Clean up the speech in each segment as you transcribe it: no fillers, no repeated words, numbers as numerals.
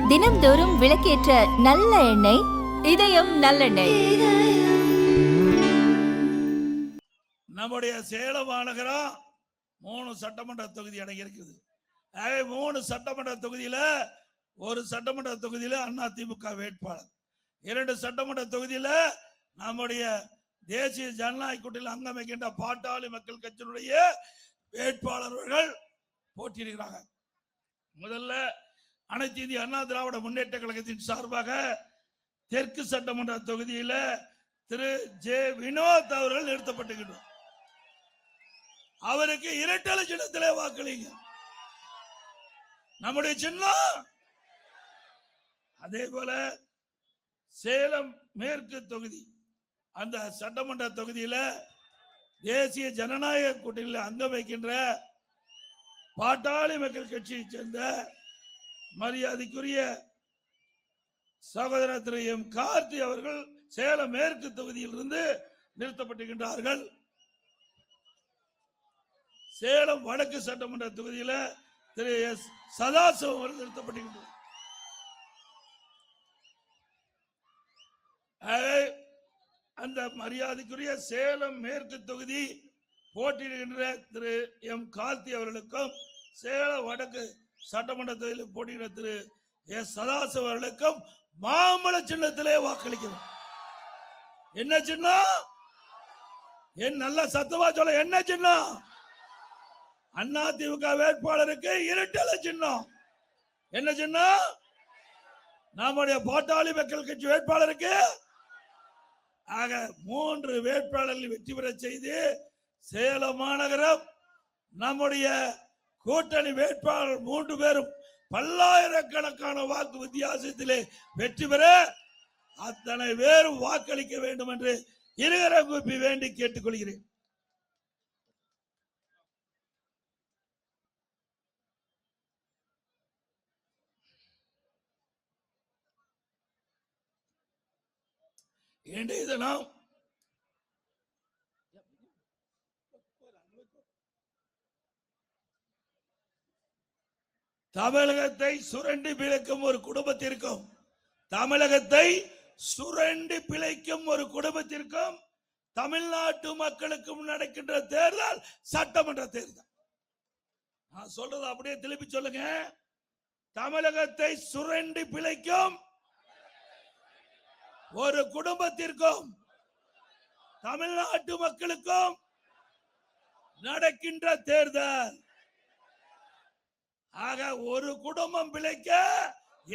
தினம்தோறும் விளக்கேற்ற நல்ல எண்ணெய் இதயம் நல்லெண்ணெய். நம்முடைய சேலம் மாநகரம் 3 சட்டமன்ற தொகுதி அடங்கியிருக்குது. 3 சட்டமன்ற தொகுதியில ஒரு சட்டமன்ற தொகுதியில அதிமுக வேட்பாளர், 2 சட்டமன்ற தொகுதியில நம்முடைய தேசிய ஜனநாயக கூட்டணியில் அங்கம் வைக்கின்ற பாட்டாளி மக்கள் கட்சியினுடைய வேட்பாளர்கள் போட்டியிடுகிறாங்க. முதல்ல அனைத்து இந்திய அண்ணா திராவிட முன்னேற்ற கழகத்தின் சார்பாக தெற்கு சட்டமன்ற தொகுதியில திரு ஜே வினோத் அவர்கள் நிறுத்தப்பட்டுகின்றோம். அவருக்கு இரட்டலை சின்னத்திலே வாக்களிங்க. நம்முடைய சின்னம். அதே போல சேலம் மேற்கு தொகுதி அந்த சட்டமன்ற தொகுதியில தேசிய ஜனநாயக கூட்டணியில் அங்கம் வைக்கின்ற பாட்டாளி மக்கள் கட்சியை சேர்ந்த மரியாதைக்குரிய சகோதரர் திரு எம் கார்த்தி அவர்கள் சேலம் மேற்கு தொகுதியில் இருந்து நிறுத்தப்பட்டிருக்கின்றார்கள். சேலம் வடக்கு சட்டமன்ற தொகுதியில திரு எஸ் சதாசிவம் அவர்கள் நிறுத்தப்பட்டிருக்கின்றார். அந்த மரியாதைக்குரிய சேலம் மேற்கு தொகுதி போட்டியிடுகின்ற திரு எம் கார்த்தி அவர்களுக்கும் சேலம் வடக்கு சட்டமன்ற தொகுதியில் போட்டியிட திரு எஸ் சதாசிவம் அவர்களுக்கும் மாம்பழ சின்னத்திலே வாக்களிக்கிறோம். என்ன சின்னம்? என் நல்ல சத்தமா சொல்ல, என்ன சின்னம்? அதிமுக வேட்பாளருக்கு இரட்டலை சின்னம். என்ன சின்னம்? நம்முடைய பாட்டாளி மக்கள் கட்சி வேட்பாளருக்கு. ஆக 3 வேட்பாளர்கள் வெற்றி பெற செய்து சேலம் மாநகரம் நம்முடைய கூட்டணி வேட்பாளர் 3 பேரும் பல்லாயிரக்கணக்கான வாக்கு வித்தியாசத்திலே வெற்றி பெற அத்தனை பேரும் வாக்களிக்க வேண்டும் என்று இருகரம் கூப்பி வேண்டி கேட்டுக்கொள்கிறேன். இன்றைய தினம் தமிழகத்தை சுரண்டி பிழைக்கும் ஒரு குடும்பத்திற்கும், தமிழகத்தை சுரண்டி பிழைக்கும் ஒரு குடும்பத்திற்கும் தமிழ்நாட்டு மக்களுக்கும் நடக்கின்ற தேர்தல் சட்டமன்ற தேர்தல். நான் சொல்றது அப்படியே திருப்பி சொல்லுங்க. தமிழகத்தை சுரண்டி பிழைக்கும் ஒரு குடும்பத்திற்கும் தமிழ்நாட்டு மக்களுக்கும் நடக்கின்ற தேர்தல். ஆக ஒரு குடும்பம் பிழைக்க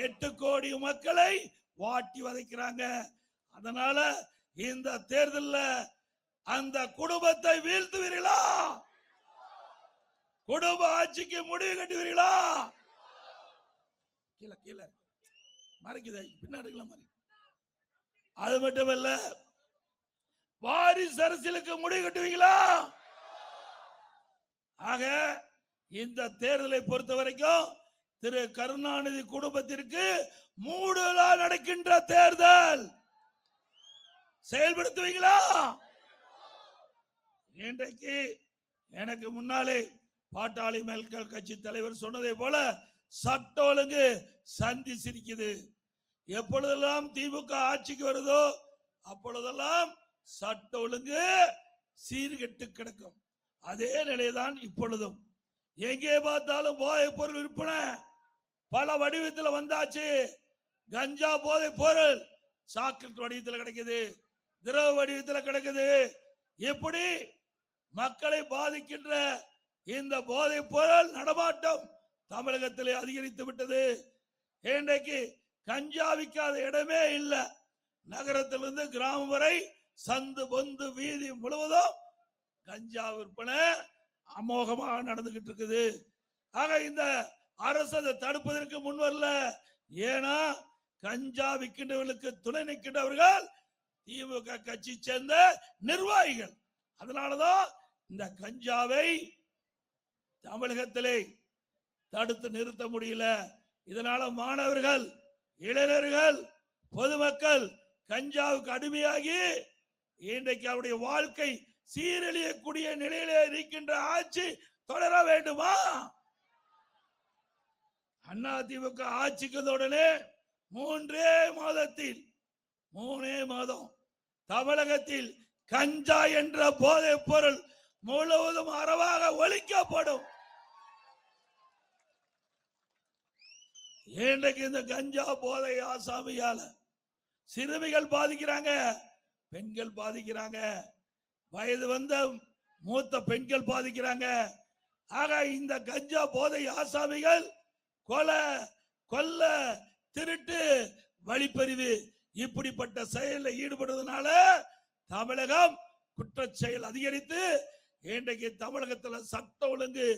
8 கோடி மக்களை வாட்டி வதைக்கிறாங்க. அதனால இந்த தேர்தலில் அந்த குடும்பத்தை வீழ்த்துவீர்களா? குடும்ப ஆட்சிக்கு முடிவு கட்டுவீர்களா? கீழே கீழே மறைக்குது, பின்னாடி மாதிரி. அது மட்டுமல்ல, வாரிசு அரசியலுக்கு முடிவு கட்டுவீங்களா? ஆக இந்த தேர்தலை பொறுத்த வரைக்கும் திரு கருணாநிதி குடும்பத்திற்கு 3 நாள் நடக்கின்ற தேர்தல். செயல்படுத்துவீங்களா? இன்றைக்கு எனக்கு முன்னாலே பாட்டாளி மக்கள் கட்சி தலைவர் சொன்னதை போல சட்ட ஒழுங்கு சந்தி சிரிக்குது. எப்பொழுதெல்லாம் திமுக ஆட்சிக்கு வருதோ அப்பொழுதெல்லாம் சட்ட ஒழுங்கு சீர்கெட்டு கிடக்கும். அதே நிலைதான் இப்பொழுதும். எங்கே பார்த்தாலும் போதைப் பொருள் விற்பனை பல வடிவத்தில் வந்தாச்சு. கஞ்சா போதைப் பொருள் சாக்லேட் வடிவத்தில் கிடைக்குது, திரவ வடிவத்தில் கிடைக்குது. எப்படி மக்களை பாதிக்கின்ற இந்த போதைப் பொருள் நடமாட்டம் தமிழகத்திலே அதிகரித்து விட்டது. இன்றைக்கு கஞ்சா விற்காத இடமே இல்லை. நகரத்திலிருந்து கிராமம் வரை சந்து பொந்து வீதி முழுவதும் கஞ்சா விற்பனை அமோகமாக நடந்துகிட்டு இருக்குது. ஆக இந்த அரசு அதை தடுப்பதற்கு முன்வரல. ஏன்னா கஞ்சா விற்கின்றவர்களுக்கு துணை நிற்கின்றவர்கள் திமுக கட்சி சேர்ந்த நிர்வாகிகள். அதனாலதான் இந்த கஞ்சாவை தமிழகத்திலே தடுத்து நிறுத்த முடியல. இதனால மாணவர்கள், இளைஞர்கள், பொதுமக்கள் கஞ்சாவுக்கு அடிமையாகி இன்றைக்கு அவருடைய வாழ்க்கை சீரழியக்கூடிய நிலையிலே இருக்கின்ற ஆட்சி தொடர வேண்டுமா? அதிமுக ஆட்சிக்கு உடனே 3 மாதம் தமிழகத்தில் கஞ்சா என்ற போதைப் பொருள் முழுவதும் அறவாக ஒழிக்கப்படும். இன்றைக்கு இந்த கஞ்சா போதை ஆசாமியால சிறுமிகள் பாதிக்கிறாங்க, பெண்கள் பாதிக்கிறாங்க, வயது வந்த மூத்த பெண்கள் பாதிக்கிறாங்க. ஆக இந்த கஞ்சா போதை ஆசாமிகள் கொலை, கொல்ல, திருட்டு, வழிப்பறிவு இப்படிப்பட்ட செயலில் ஈடுபடுவதனால தமிழகம் குற்ற செயல் அதிகரித்து இன்றைக்கு தமிழகத்தில் சட்ட ஒழுங்கு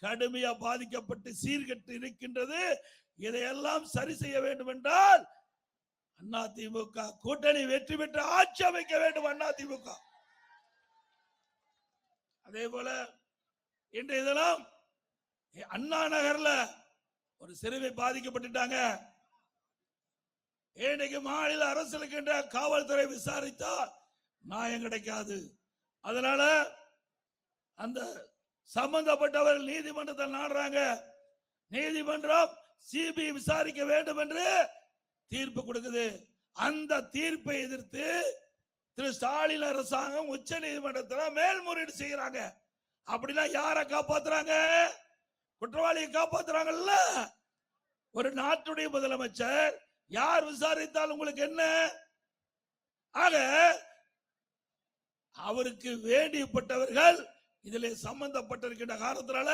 கடுமையா பாதிக்கப்பட்டு சீர்கெட்டு இருக்கின்றது. இதையெல்லாம் சரி செய்ய வேண்டும் என்றால் அதிமுக கூட்டணி வெற்றி பெற்று ஆட்சி அமைக்க வேண்டும். அதிமுக அதே போல இன்றைய தினம் அண்ணா நகர்ல ஒரு சிறுமி பாதிக்கப்பட்டுட்டாங்க. இன்னைக்கு மாநில அரசு இருக்கின்ற காவல்துறை விசாரித்தால் நியாயம் கிடைக்காது. அதனால அந்த சம்பந்தப்பட்டவர்கள் நீதிமன்றத்தை நாடுறாங்க. நீதிமன்றம் சிபிஐ விசாரிக்க வேண்டும் என்று தீர்ப்பு கொடுக்குது. அந்த தீர்ப்பை எதிர்த்து திரு ஸ்டாலின் அரசாங்கம் உச்ச நீதிமன்றத்தில் மேல்முறையீடு செய்யறாங்க. அப்படின்னா யாரை காப்பாத்துறாங்க? குற்றவாளியை காப்பாத்துறாங்கல்ல. ஒரு நாட்டுடைய முதலமைச்சர் யார் விசாரித்தால் உங்களுக்கு என்ன? ஆக அவருக்கு வேண்டியப்பட்டவர்கள் இதில் சம்பந்தப்பட்டிருக்கின்ற காரணத்தினால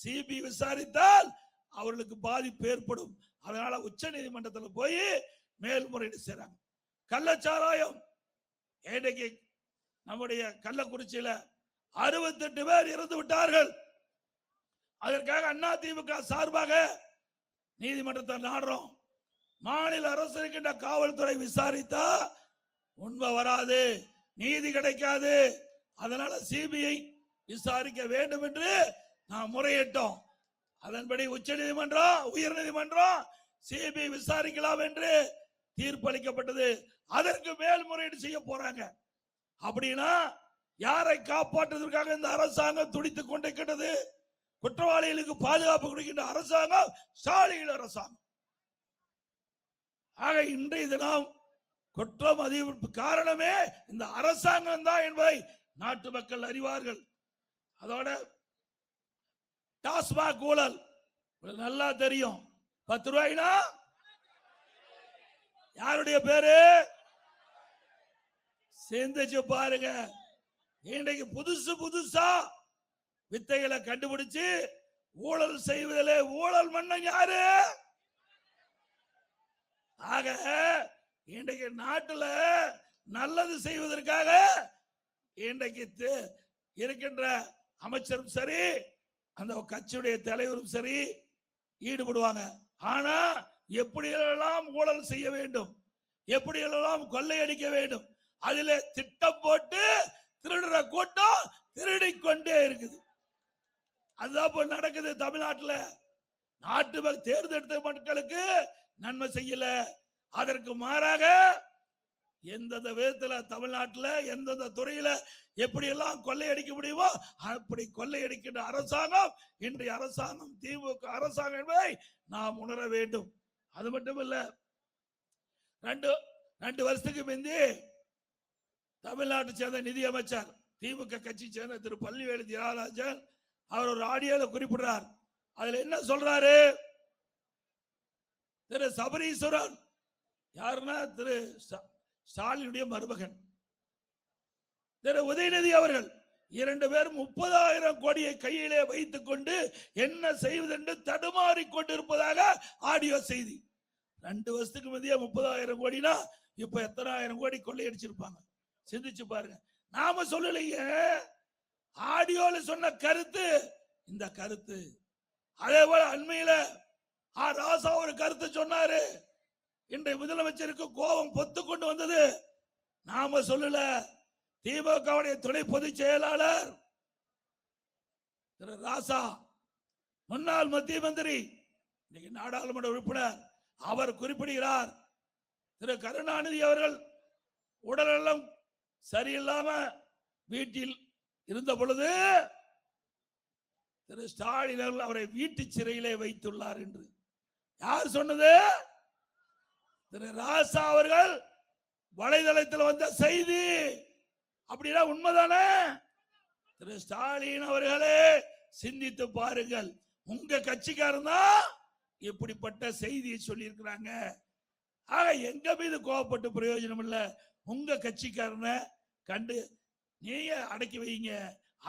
சிபிஐ விசாரித்தால் அவர்களுக்கு பாதிப்பு ஏற்படும். அதனால உச்ச நீதிமன்றத்தில் போய் மேல்முறையீடு செய்றாங்க. கள்ளச்சாராயம் இன்னைக்கு நம்முடைய கள்ளக்குறிச்சியில 68 பேர் இறந்து விட்டார்கள். அதற்காக அதிமுக சார்பாக நீதிமன்றத்தை நாடுறோம். மாநில அரசு இருக்கின்ற காவல்துறை விசாரித்தா உண்மை வராது, நீதி கிடைக்காது. அதனால சிபிஐ விசாரிக்க வேண்டும் என்று நாம் முறையிட்டோம். அதன்படி உச்ச நீதிமன்றம், உயர் நீதிமன்றம் சிபிஐ விசாரிக்கலாம் என்று தீர்ப்பளிக்கப்பட்டது. அதற்கு மேல்முறையீடு செய்ய போறாங்க. அப்படின்னா யாரை காப்பாற்றுவதற்காக இந்த அரசாங்கம் துடித்துக் கொண்டிருக்கிறது? குற்றவாளிகளுக்கு பாதுகாப்பு கொடுக்கின்ற அரசாங்கம் ஸ்டாலின் அரசாங்கம். ஆக இன்றைய தினம் குற்றம் அதிகரிப்பு காரணமே இந்த அரசாங்கம் தான் என்பதை நாட்டு மக்கள் அறிவார்கள். அதோட டாஸ்மாக் ஊழல் நல்லா தெரியும். 10 ரூபாய்னா யாருடைய பேரு? சிந்திச்சு பாருங்க. இன்றைக்கு புதுசா வித்தைகளை கண்டுபிடிச்சு ஊழல் செய்வதிலே ஊழல் மன்னன் யாரு? ஆக இன்றைக்கு நாட்டுல நல்லது செய்வதற்காக இன்றைக்கு இருக்கின்ற அமைச்சரும் சரி, அந்த கட்சியுடைய தலைவரும் சரி ஈடுபடுவாங்க. ஆனா எப்படியெல்லாம் ஊழல் செய்ய வேண்டும், எப்படியெல்லாம் கொள்ளையடிக்க வேண்டும், அதில திட்டம் போட்டு திருடுற கூட்டம் திருடிக்கொண்டே இருக்குது. அதுதான் நடக்குது தமிழ்நாட்டில். நாட்டு தேர்ந்தெடுத்த மக்களுக்கு நன்மை செய்யல. அதற்கு மாறாக எந்தெந்த விதத்தில் தமிழ்நாட்டில் எந்தெந்த துறையில எப்படியெல்லாம் கொள்ளையடிக்க முடியுமோ அப்படி கொள்ளையடிக்கின்ற அரசாங்கம் இன்றைய அரசாங்கம் திமுக அரசாங்கம் என்பதை நாம் உணர வேண்டும். அது மட்டும் இல்ல, 2 வருஷத்துக்கு முந்தி தமிழ்நாட்டை சேர்ந்த நிதி அமைச்சர் திமுக கட்சி சேர்ந்த திரு பள்ளிவேலு தியாகராஜன் அவர் ஒரு ஆடியோல குறிப்பிடுறார். அதுல என்ன சொல்றாரு? திரு சபரீஸ்வரன் யாருன்னா திரு ஸ்டாலினுடைய மருமகன் திரு உதயநிதி அவர்கள் 2 பேரும் 30,000 கோடியை கையிலே வைத்துக் கொண்டு என்ன செய்வதென்று தடுமாறி கொண்டிருப்பதாக ஆடியோ செய்தி. 2 வருஷத்துக்கு முந்தைய 30,000 கோடினா இப்ப எத்தனை ஆயிரம் கோடி கொள்ளையடிச்சிருப்பாங்க. சிந்திச்சு பாருங்க. நாம சொல்லலையே, ஆடியோல சொன்ன கருத்து இந்த கருத்து. அதே போல அண்மையில ராசா ஒரு கருத்து சொன்னாரு. இன்றைய முதலமைச்சருக்கு கோபம் பொத்து கொண்டு வந்தது. நாம சொல்லல, திமுகவுடைய துணை பொதுச் செயலாளர் திரு ராசா, முன்னாள் மத்திய மந்திரி, இன்னைக்கு நாடாளுமன்ற உறுப்பினர், அவர் குறிப்பிடுகிறார். திரு கருணாநிதி அவர்கள் உடல்நலம் சரியில்லாம வீட்டில் இருந்த பொழுது திரு ஸ்டாலின் அவர்கள் அவரை வீட்டு சிறையிலே வைத்துள்ளார் என்று. யார் சொன்னது? திரு ராசா அவர்கள் வலைதளத்தில் வந்த செய்தி. அப்படின்னா உண்மைதானே? திரு ஸ்டாலின் அவர்களே சிந்தித்து பாருங்கள். உங்க கட்சிக்காரன் தான் இப்படிப்பட்ட செய்தியை சொல்லி இருக்கிறாங்க. ஆக எங்க மீது கோவப்பட்டு பிரயோஜனம் இல்ல. உங்க கட்சிக்காரனை கண்டு நீங்க அடக்கி வைங்க.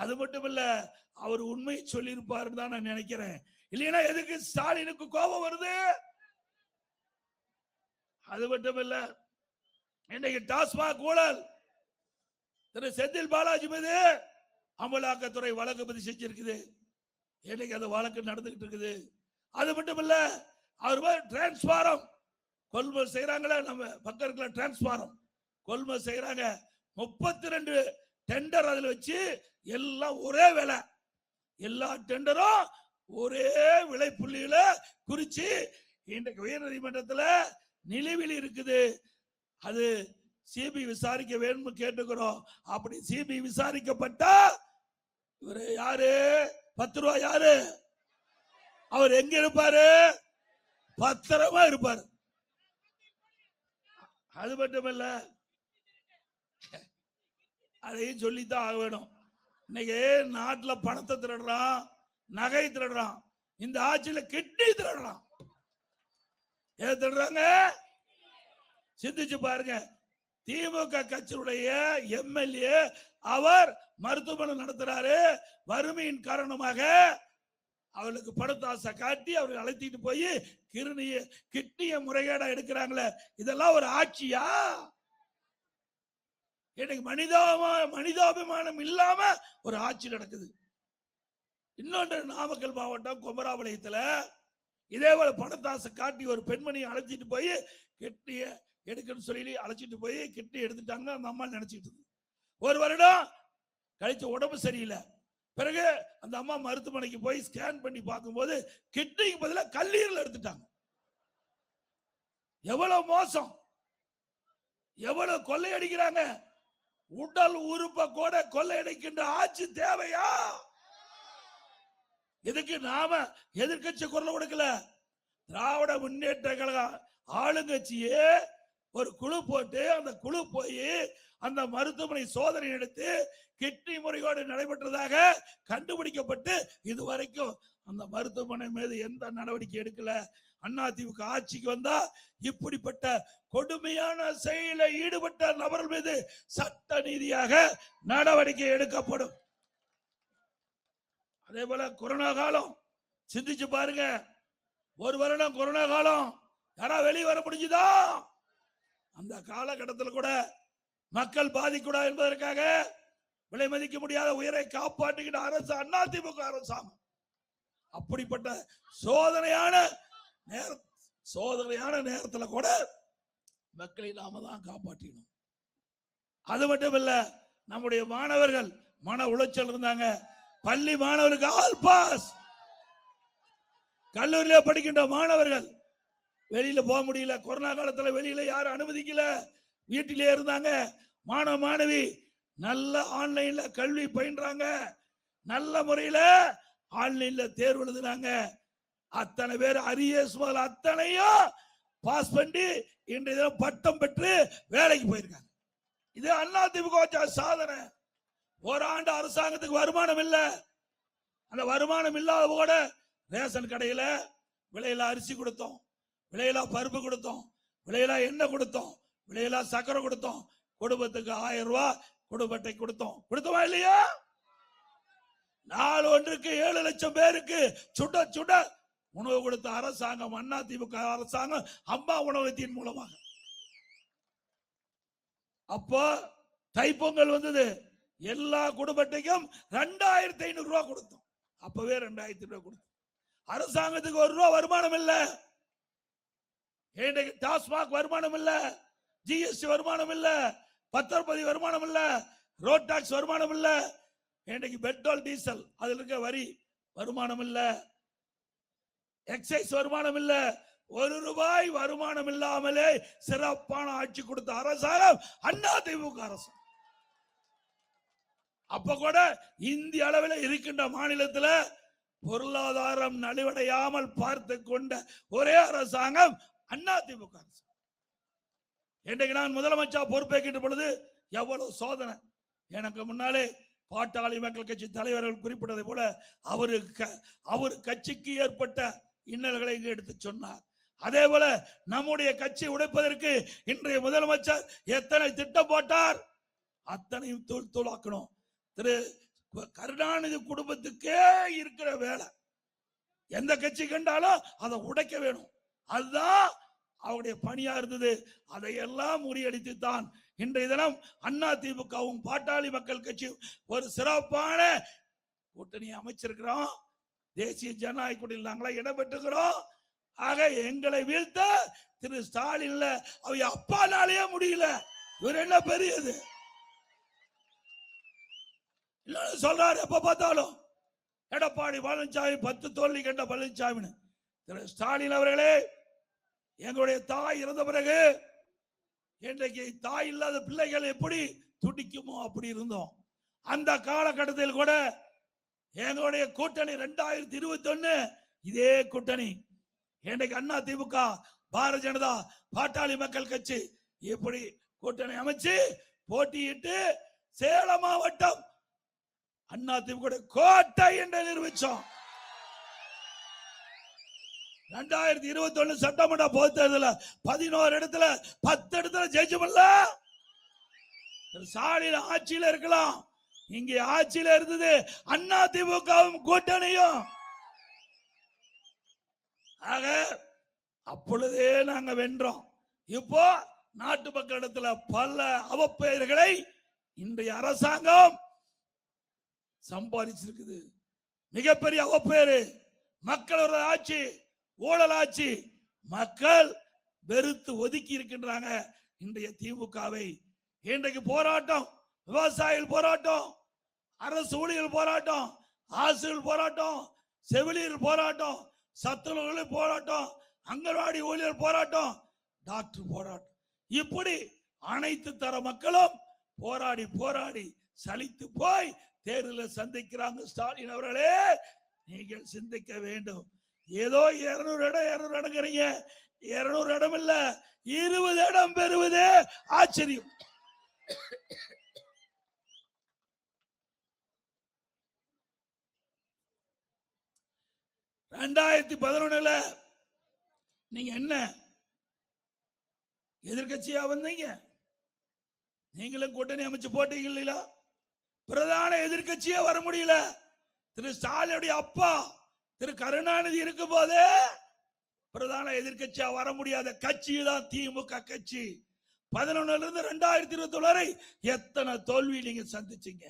அது மட்டும் இல்ல, அவர் உண்மையை சொல்லி இருப்பாருன்னு தான் நான் நினைக்கிறேன். இல்லைன்னா எதுக்கு ஸ்டாலினுக்கு கோபம் வருது? அது மட்டும் இல்ல, இன்னைக்கு டாஸ்மாக் ஊழல் திரு செந்தில் பாலாஜி மீது அமலாக்கத்துறை வழக்கு பதிவு செஞ்சிருக்குது. இன்னைக்கு அந்த வழக்கு நடந்துகிட்டு இருக்குது. அது மட்டும் இல்ல, அவர் டிரான்ஸ்பாரம் கொள்முதல் செய்யறாங்களே, நம்ம பக்கம் இருக்கிற டிரான்ஸ்பாரம் கொள்முதல் செய்யறாங்க. 32 டெண்டர் அதுல வச்சு எல்லாம் ஒரே விலை, எல்லா டெண்டரும் ஒரே விலை புள்ளியில குறிச்சு இன்றைக்கு உயர் நீதிமன்றத்தில் நிலுவையில் இருக்குது. அது சிபி விசாரிக்க வேண்டும் கேட்டுக்கிறோம். அப்படி சிபி விசாரிக்கப்பட்டா இவரு யாரு? 10 ரூபாய் யாரு? அவர் எங்க இருப்பாரு? பத்திரமா இருப்பாரு. அது மட்டுமல்ல, அதையும் சொல்லித்தான் ஆக வேணும். இன்னைக்கு நாட்டுல பணத்தை திருடுறான், நகை திருடுறான், இந்த ஆட்சியில கிட்னி திருடுறான். ஏன் திருடுறாங்க? சிந்திச்சு பாருங்க. திமுக கட்சியுடைய எம்எல்ஏ அவர் மருத்துவமனை நடத்துறாரு. வறுமையின் காரணமாக அவளுக்கு பணத்தாசை காட்டி அவர்கள் அழைத்திட்டு போய் கிட்னிய முறைகேடா எடுக்கிறாங்களே, இதெல்லாம் ஒரு ஆட்சியா? எனக்கு மனிதாபிமானம் இல்லாம ஒரு ஆட்சி நடக்குது. இன்னொன்று, நாமக்கல் மாவட்டம் குமராபாளையத்துல இதே போல பணத்தாசை காட்டி ஒரு பெண்மணியை அழைச்சிட்டு போய் கிட்னிய எடுக்கணும்னு சொல்லி அழைச்சிட்டு போய் கிட்னி எடுத்துட்டாங்க. அந்த அம்மா நினைச்சிட்டு இருக்கு. 1 வருடம் கழிச்சு உடம்பு சரியில்லை. பிறகு அந்த அம்மா மருத்துவமனைக்கு போய் ஸ்கேன் பண்ணி பார்க்கும்போது கிட்னிக்கு பதிலாக கல்லீரல் எடுத்துட்டாங்க. எவ்வளவு மோசம், எவ்வளவு கொள்ளையடிக்கிறாங்க. உடல் உறுப்பை கூட கொள்ளையடிக்கின்ற ஆட்சி தேவையா? இதுக்கு நாம எதிர்கட்சி குரல் கொடுக்கல. திராவிட முன்னேற்ற கழகம் ஆளுங்கட்சியே ஒரு குழு போட்டு அந்த குழு போய் அந்த மருத்துவமனை சோதனை எடுத்து கிட்னி முறைகேடு நடைபெற்றதாக கண்டுபிடிக்கப்பட்டு இதுவரைக்கும் அந்த மருத்துவமனை மீது எந்த நடவடிக்கை எடுக்கல. அதிமுக ஆட்சிக்கு வந்தா இப்படிப்பட்ட கொடுமையான செயலில் ஈடுபட்ட நபர்கள் மீது சட்ட ரீதியாக நடவடிக்கை எடுக்கப்படும். அதே போல கொரோனா காலம் சிந்திச்சு பாருங்க. 1 வருடம் கொரோனா காலம், யாரா வெளியே வர முடிஞ்சுதா? அந்த காலகட்டத்தில் கூட மக்கள் பாதிக்கூடாது என்பதற்காக விலை மதிக்க முடியாத உயிரை காப்பாற்றுகின்ற அரசு அதிமுக அரசாங்கம். அப்படிப்பட்ட சோதனையான நேரத்தில் கூட மக்களை நாம தான் காப்பாற்றணும். அது மட்டும் இல்ல, நம்முடைய மாணவர்கள் மன உளைச்சல் இருந்தாங்க. பள்ளி மாணவருக்கு ஆல் பாஸ், கல்லூரியில படிக்கின்ற மாணவர்கள் வெளியில போக முடியல. கொரோனா காலத்துல வெளியில யாரும் அனுமதிக்கல, வீட்டிலே இருந்தாங்க. மாணவ மாணவி நல்ல ஆன்லைன்ல கல்வி பயின்றாங்க, நல்ல முறையில ஆன்லைன்ல தேர்வு எழுதுனாங்க. அத்தனை பேர் அரியர்ஸ் முதல் அத்தனையும் பாஸ் பண்ணி இன்றைய தினம் பட்டம் பெற்று வேலைக்கு போயிருக்காங்க. இது அதிமுக சாதனை. ஓராண்டு அரசாங்கத்துக்கு வருமானம் இல்ல. அந்த வருமானம் இல்லாத கூட ரேஷன் கடையில விலையில அரிசி கொடுத்தோம், விலையில பருப்பு கொடுத்தோம், விலையில எண்ணெய் கொடுத்தோம், விலையில சக்கரை கொடுத்தோம். குடும்பத்துக்கு 1000 ரூபாய் குடும்பத்தை கொடுத்தோமா இல்லையா? நாள் ஒன்றுக்கு 7 லட்சம் பேருக்கு சுட சுட உணவு கொடுத்த அரசாங்கம் அதிமுக அரசாங்கம், அம்மா உணவகத்தின் மூலமாக. அப்போ தைப்பொங்கல் வந்தது, எல்லா குடும்பத்தையும் 2500 ரூபாய் கொடுத்தோம். அப்பவே 2000 ரூபாய் கொடுத்தோம். அரசாங்கத்துக்கு 1 ரூபாய் வருமானம் இல்ல. டாஸ்மாக் வருமானம் இல்ல, ஜிஎஸ்டி வருமானம் இல்ல, பத்திரப்பதிவு வருமானம் இல்ல, ரோட் டாக்ஸ் வருமானம் இல்ல, இன்னைக்கு பெட்ரோல் டீசல் அதுல இருக்க வரி வருமானம் இல்ல, எக்ஸைஸ் வருமானம் இல்ல. 1 ரூபாய் வருமானம் இல்லாமலே சிறப்பான ஆட்சி கொடுத்த அரசாங்கம் அதிமுக அரசு. அப்ப கூட இந்திய அளவில் இருக்கின்ற மாநிலத்தில் பொருளாதாரம் நலிவடையாமல் பார்த்து கொண்ட ஒரே அரசாங்கம் அதிமுக அரசு. இன்றைக்கு நான் முதலமைச்சர் பொறுப்பேற்கின்ற பொழுது எவ்வளவு சோதனை. எனக்கு முன்னாலே பாட்டாளி மக்கள் கட்சி தலைவர்கள் குறிப்பிட்டதை போல அவர் கட்சிக்கு ஏற்பட்ட இன்னல்களை எடுத்து சொன்னார். அதே போல நம்முடைய கட்சி உடைப்பதற்கு இன்றைய முதலமைச்சர் எத்தனை திட்டம் போட்டார், அத்தனையும் தூள் தூளாக்கணும். திரு கருணாநிதி குடும்பத்துக்கே இருக்கிற வேலை. எந்த கட்சி கண்டாலும் அதை உடைக்க வேணும். அதுதான் அவருடைய பணியா இருந்தது. அதையெல்லாம் முறியடித்து தான் இன்றைய தினம் அதிமுகவும் பாட்டாளி மக்கள் கட்சியும் ஒரு சிறப்பான கூட்டணி அமைச்சிருக்கிறோம். தேசிய ஜனநாயக கூட்டணியில் நாங்களா இடம்பெற்றுகிறோம். ஆக எங்களை வீழ்த்த திரு ஸ்டாலின்ல அவ அப்பானாலேயே முடியல. இவர் என்ன பெரியது சொல்றாரு. எப்ப பார்த்தாலும் எடப்பாடி பழனிசாமி 10 தோல்வி கண்ட பழனிசாமி. திரு ஸ்டாலின் அவர்களே, எங்களுடைய தாய் இறந்த பிறகு இன்றைக்கு தாய் இல்லாத பிள்ளைகள் எப்படி துடிக்குமோ அப்படி இருந்தோம். அந்த காலகட்டத்தில் கூட எங்களுடைய கூட்டணி 2021 இதே கூட்டணி. இன்றைக்கு அதிமுக, பாரதிய ஜனதா, பாட்டாளி மக்கள் கட்சி இப்படி கூட்டணி அமைச்சு போட்டியிட்டு சேலம் மாவட்டம் அதிமுக கோட்டை என்று நிரூபிச்சோம். 2021 சட்டமன்ற பொது தேர்தலில் 11 இடத்துல 10 இடத்துல ஜெயிச்சோம்ல. ஸ்டாலின் ஆட்சியில இருக்கலாம், இங்கே ஆட்சியில இருந்தது அதிமுகவும் கூட்டணியும். ஆக அப்பொழுதே நாங்க வென்றோம். இப்போ நாட்டு மக்களிடத்துல பல அவப்பெயர்களை இன்றைய அரசாங்கம் சம்பாதிச்சிருக்குது. மிகப்பெரிய அவப்பெயரு. மக்களோட ஆட்சி, ஊழல் ஆட்சி. மக்கள் வெறுத்து ஒதுக்கி இருக்கின்றாங்க இன்றைய திமுகவை. இன்றைக்கு போராட்டம், விவசாயிகள் போராட்டம், அரசு ஊழியர்கள் போராட்டம், ஆசிரியர்கள் போராட்டம், செவிலியர் போராட்டம், சத்துணவு போராட்டம், அங்கன்வாடி ஊழியர் போராட்டம், டாக்டர் போராட்டம். இப்படி அனைத்து தர மக்களும் போராடி போராடி சலித்து போய் தேர்தலில் சந்திக்கிறாங்க. ஸ்டாலின் அவர்களே, நீங்கள் சிந்திக்க வேண்டும். ஏதோ 200 இடம் இடங்கிறீங்க. 200 இடம் இல்ல, 20 இடம் பெறுவதே ஆச்சரியம். $2011 நீங்க என்ன எதிர்கட்சியா வந்தீங்க? நீங்களும் கூட்டணி அமைச்சு போட்டீங்க இல்லையா? பிரதான எதிர்கட்சியே வர முடியல. திரு ஸ்டாலினுடைய அப்பா திரு கருணாநிதி இருக்கும் போதே பிரதான எதிர்கட்சியா வர முடியாத கட்சி தான் திமுக கட்சி. 11 இருந்து 2021 வரை எத்தனை தோல்வி நீங்க சந்திச்சீங்க.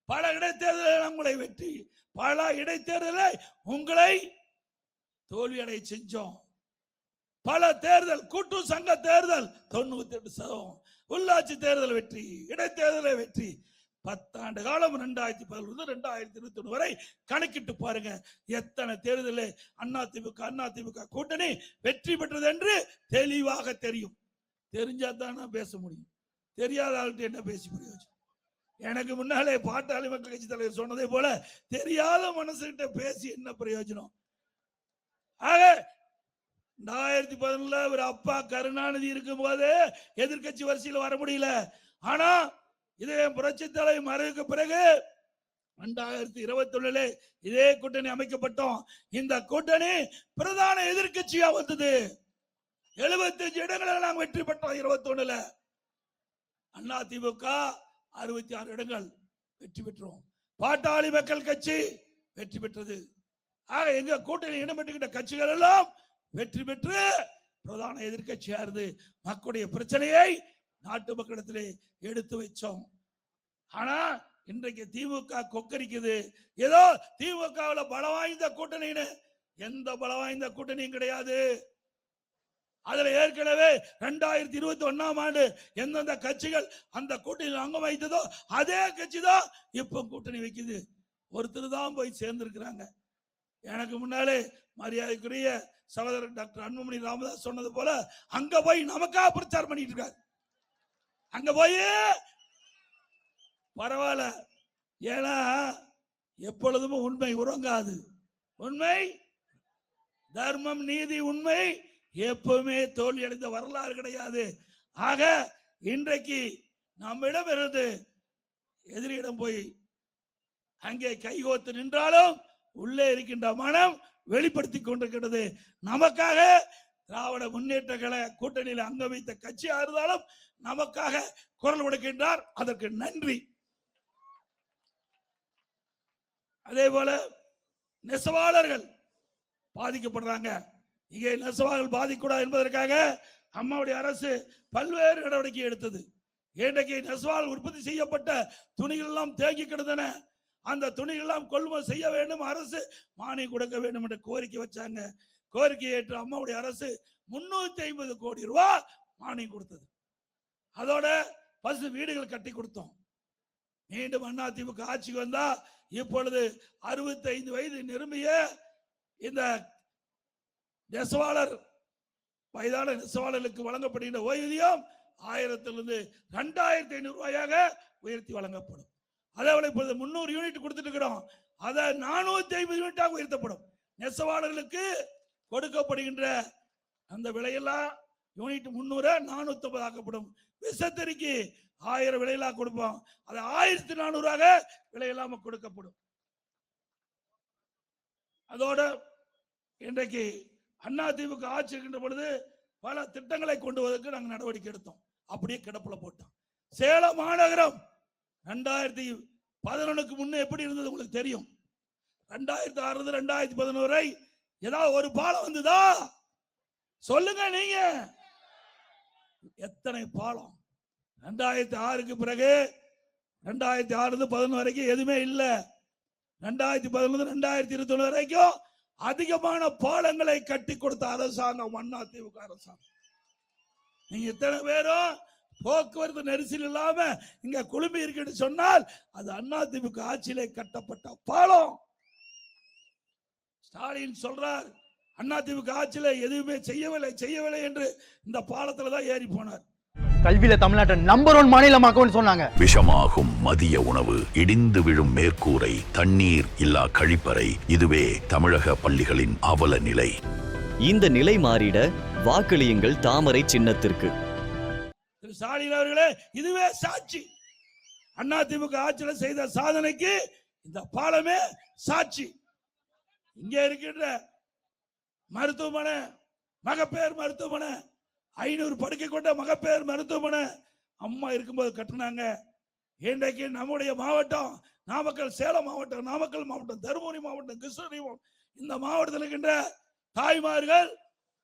பல இடைத்தேர்தலில் உங்களை வெற்றி, பல இடைத்தேர்தலில் உங்களை தோல்வி அடைய செஞ்சோம். பல தேர்தல், கூட்டு சங்க தேர்தல் 98%, உள்ளாட்சி தேர்தல் வெற்றி, இடைத்தேர்தலை வெற்றி. 10 ஆண்டு காலம் 2011 2021 வரை கணக்கிட்டு பாருங்க. எத்தனை தேர்தலில் அதிமுக கூட்டணி வெற்றி பெற்றது என்று தெளிவாக தெரியும். தெரிஞ்சா தான் நான் பேச முடியும். தெரியாத ஆள்கிட்ட என்ன பேசி பிரயோஜனம்? எனக்கு முன்னாலே பாட்டாளி மக்கள் கட்சி தலைவர் சொன்னதை போல தெரியாத மனசுகிட்ட பேசி என்ன பிரயோஜனம்? ஆக 2011 ஒரு அப்பா கருணாநிதி இருக்கும் போது எதிர்கட்சி வரிசையில் வர முடியல. ஆனா இதே புரட்சி தலைவர் மறைவுக்கு பிறகு 2021 இதே கூட்டணி அமைக்கப்பட்டோம். இந்த கூட்டணி பிரதான எதிர்கட்சியா வந்தது. 75 இடங்களில் நாங்கள் வெற்றி பெற்றோம். 21 அதிமுக 66 இடங்கள் வெற்றி பெற்றோம். பாட்டாளி மக்கள் கட்சி வெற்றி பெற்றது. ஆக எங்க கூட்டணி இடம்பெற்றுகின்ற கட்சிகள் எல்லாம் வெற்றி பெற்று பிரதான எதிர்கட்சியா இருந்து மக்களுடைய பிரச்சனையை நாட்டு மக்களிடத்திலே எடுத்து வச்சோம். ஆனா இன்றைக்கு திமுக கொக்கரிக்குது. ஏதோ திமுகவுல பலம் வாய்ந்த கூட்டணின்னு. எந்த பலம் வாய்ந்த கூட்டணியும் கிடையாது. அதுல ஏற்கனவே 2021 ஆண்டு எந்தெந்த கட்சிகள் அந்த கூட்டணியில் அங்கம் வைத்ததோ அதே கட்சி தான் இப்ப கூட்டணி வைக்குது. ஒருத்தர் தான் போய் சேர்ந்திருக்கிறாங்க. எனக்கு முன்னாலே மரியாதைக்குரிய சகோதரர் டாக்டர் அன்புமணி ராமதாஸ் சொன்னது போல அங்க போய் நமக்காக பிரச்சாரம் பண்ணிட்டு இருக்காரு. அங்க போய் பரவாயில்ல, ஏன்னா எப்பொழுதும் உண்மை உறங்காது. உண்மை, தர்மம், நீதி, உண்மை எப்பவுமே தோல்வி அடைந்த வரலாறு கிடையாது. ஆக இன்றைக்கு நம்மிடம் இருந்து எதிரியிடம் போய் அங்கே கைகோத்து நின்றாலும் உள்ளே இருக்கின்ற மனம் வெளிப்படுத்திக் கொண்டிருக்கிறது. நமக்காக திராவிட முன்னேற்ற கழக கூட்டணியில் அங்க வைத்த கட்சியா இருந்தாலும் நமக்காக குரல் கொடுக்கின்றார். அதற்கு நன்றி. அதே போல நெசவாளர்கள் பாதிக்கப்படுறாங்க. இங்கே நெசவாளர்கள் பாதிக்கூடாது என்பதற்காக அம்மாவுடைய அரசு பல்வேறு நடவடிக்கை எடுத்தது. இன்றைக்கு நெசவாளர் உற்பத்தி செய்யப்பட்ட துணிகள் எல்லாம் தேங்கி கிடந்தன. அந்த துணிகள் எல்லாம் கொள்முதல் செய்ய வேண்டும், அரசு மானியம் கொடுக்க வேண்டும் என்று கோரிக்கை வச்சாங்க. கோரிக்கை ஏற்று அம்மாவுடைய அரசு 350 கோடி ரூபாய் மானியம் கொடுத்தது. அதோட பசு வீடுகள் கட்டி கொடுத்தோம். மீண்டும் அதிமுக ஆட்சிக்கு வந்தா இப்பொழுது 65 வயது நிரம்பிய இந்த நெசவாளர் வயதான நெசவாளர்களுக்கு வழங்கப்படுகின்ற ஓய்வூதியம் 1000 2500 ரூபாயாக உயர்த்தி வழங்கப்படும். அதேபோல இப்பொழுது 300 யூனிட் கொடுத்துட்டு இருக்கிறோம். அதை 450 யூனிட்டாக உயர்த்தப்படும். நெசவாளர்களுக்கு கொடுக்கப்படுகின்ற அந்த விலையெல்லாம் யூனிட் 300 450 ஆக்கப்படும். விசத்தறிக்கு 1000 விலையிலா கொடுப்போம், அது 1400 விலையில்லாம கொடுக்கப்படும். அதோட இன்றைக்கு அதிமுக ஆட்சி இருக்கின்ற பொழுது பல திட்டங்களை கொண்டு வருவதற்கு நாங்கள் நடவடிக்கை எடுத்தோம். அப்படியே கிடப்புல போட்டோம். சேலம் மாநகரம் 2011க்கு முன்னே எப்படி இருந்தது உங்களுக்கு தெரியும். 2006 2011 வரை ஏதாவது ஒரு பாலம் வந்ததா சொல்லுங்க நீங்க. எத்தனை பாலம்? 2006க்கு பிறகு 2006 11 வரைக்கும் எதுவுமே இல்ல. 2011 2021 வரைக்கும் அதிகமான பாலங்களை கட்டி கொடுத்த அரசாங்கம் அதிமுக அரசாங்கம். நீங்க இத்தனை பேரும் போக்குவரத்து நெரிசல் இல்லாம இங்க குழுமி இருக்குன்னு சொன்னால் அது அதிமுக ஆட்சியிலே கட்டப்பட்ட பாலம். ஸ்டாலின் சொல்றார் அதிமுக ஆட்சியில எதுவுமே செய்யவில்லை என்று இந்த பாலத்துல தான் ஏறி போனார். கல்வியில தமிழ்நாட்டை நம்பர் 1 மாநிலமாக்கும்னு சொன்னாங்க. விஷமாகும் மதிய உணவு, இடிந்து விழும் மேற்கூரை, தண்ணீர் இல்லா கழிப்பறை, இதுவே தமிழக பள்ளிகளின் அவல நிலை. இந்த நிலை மாறிட வாக்களியுங்கள் தாமரை சின்னத்திற்கு. திரு ஸ்டாலின் அவர்களே, இதுவே சாட்சி. அதிமுக ஆட்சியில செய்த சாதனைக்கு இந்த பாலமே சாட்சி. இங்க இருக்கின்ற மருத்துவமனை, மகப்பேறு மருத்துவமனை, 500 படுக்கை கொண்ட மகப்பேறு மருத்துவமனை அம்மா இருக்கும்போது கட்டினாங்க. இன்றைக்கு நம்முடைய மாவட்டம் நாமக்கல், சேலம் மாவட்டம், நாமக்கல் மாவட்டம், தருமபுரி மாவட்டம், கிருஷ்ணகிரி இந்த மாவட்டத்தில் இருக்கின்ற தாய்மார்கள்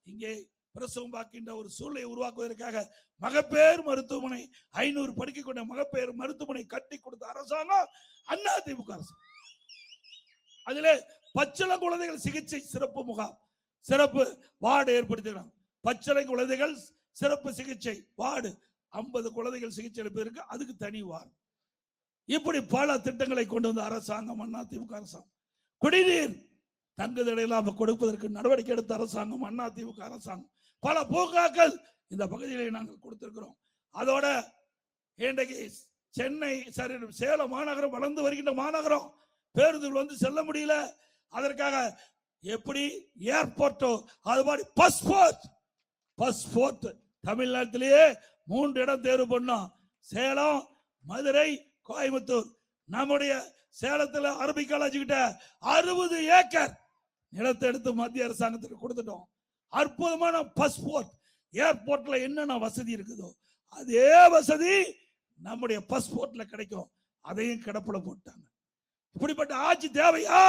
இங்கே பிரசவம் பார்க்கின்ற ஒரு சூழ்நிலை உருவாக்குவதற்காக மகப்பேறு மருத்துவமனை, 500 படுக்கை கொண்ட மகப்பேறு மருத்துவமனை கட்டி கொடுத்த அரசாங்கம் அதிமுக அரசு. அதிலே பச்சிளம் குழந்தைகள் சிகிச்சை சிறப்பு முகாம், சிறப்பு வார்டு ஏற்படுத்தினாங்க. பச்சிளம் குழந்தைகள் சிறப்பு சிகிச்சை வார்டு, 50 குழந்தைகள் சிகிச்சை எடுப்பதற்கு அதுக்கு தனி வார்டு. இப்படி பல திட்டங்களை கொண்டு வந்த அரசாங்கம் அதிமுக அரசாங்கம். குடிநீர் தங்குதடையில்லாம கொடுப்பதற்கு நடவடிக்கை எடுத்த அரசாங்கம் அதிமுக அரசாங்கம். பல பூங்காக்கள் இந்த பகுதியிலே நாங்கள் கொடுத்திருக்கிறோம். அதோட இன்றைக்கு சென்னை, சேலம் மாநகரம் வளர்ந்து வருகின்ற மாநகரம், பேருந்துகள் வந்து செல்ல முடியல. அதற்காக எப்படி ஏர்போர்ட்டோ அது மாதிரி பாஸ்போர்ட் தமிழ்நாட்டிலேயே 3 இடம் தேர்வு பண்ணோம். சேலம், மதுரை, கோயம்புத்தூர். நம்முடைய சேலத்துல அரபிக் காலேஜ் கிட்ட 60 ஏக்கர் நிலத்தை எடுத்து மத்திய அரசாங்கத்துக்கு கொடுத்துட்டோம். அற்புதமான பாஸ்போர்ட். ஏர்போர்ட்ல என்னென்ன வசதி இருக்குதோ அதே வசதி நம்முடைய பாஸ்போர்ட்ல கிடைக்கும். அதையும் கிடப்புல போட்டாங்க. இப்படிப்பட்ட ஆட்சி தேவையா?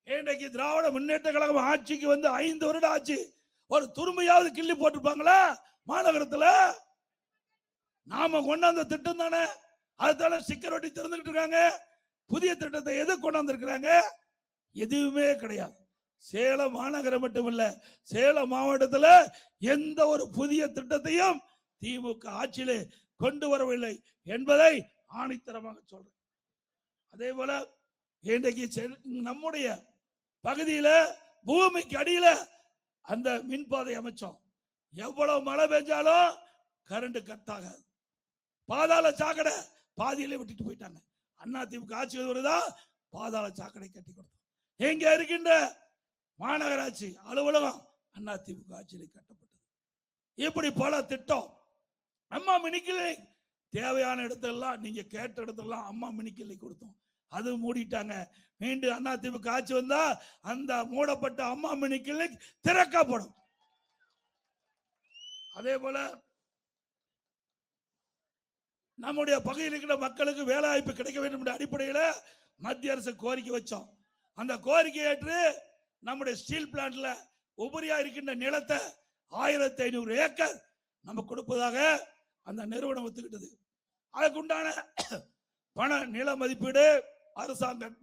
இன்றைக்கு திராவிட முன்னேற்ற கழகம் ஆட்சிக்கு வந்து 5 வருடம் ஆட்சி. ஒரு துருமையாவது கிள்ளி போட்டிருப்பாங்களா மாநகரத்துல? நாம கொண்டாந்த திட்டம் தானே, அதுதானே ஸ்டிக்கர் ஒட்டி திறந்துட்டு இருக்காங்க. புதிய திட்டத்தை எது கொண்டாந்து இருக்கிறாங்க? எதுவுமே கிடையாது. சேலம் மாநகரம் மட்டுமல்ல, சேலம் மாவட்டத்துல எந்த ஒரு புதிய திட்டத்தையும் திமுக ஆட்சியிலே கொண்டு வரவில்லை என்பதை ஆணித்தரமாக சொல்றேன். அதே போல இன்றைக்கு நம்முடைய பகுதியில பூமிக்கு அடியில அந்த மின்பாதை அமைச்சோம். எவ்வளவு மழை பெஞ்சாலும் கரண்ட் கட் ஆகாது. பாதாள சாக்கடை பாதியிலே விட்டுட்டு போயிட்டாங்க. அதிமுக ஆட்சி வருதா பாதாள சாக்கடை கட்டி கொடுத்தோம். இங்க இருக்கின்ற மாநகராட்சி அலுவலகம் அதிமுக ஆட்சியில் கட்டப்பட்டது. இப்படி பல திட்டம். அம்மா மினி கிளினிக் தேவையான இடத்தெல்லாம் நீங்க கேட்ட இடத்தெல்லாம் அம்மா மினி கிளினிக் கொடுத்தோம், அது மூடிட்டாங்க. மீண்டும் அதிமுக ஆட்சி வந்தா அந்த மூடப்பட்ட அம்மா மினி கிளினிக் திறக்கப்படும். அதே போல நம்முடைய பகுதியில் இருக்கிற மக்களுக்கு வேலை வாய்ப்பு கிடைக்க வேண்டும் என்ற அடிப்படையில் மத்திய அரசு கோரிக்கை வச்சோம். அந்த கோரிக்கை ஏற்று நம்முடைய ஸ்டீல் பிளான்ட்ல உபரியா இருக்கின்ற நிலத்தை 1500 ஏக்கர் நம்ம கொடுப்பதாக அந்த நிறுவனம் ஒத்துக்கிட்டது. அதுக்குண்டான பண நில மதிப்பீடு அரசாங்கம்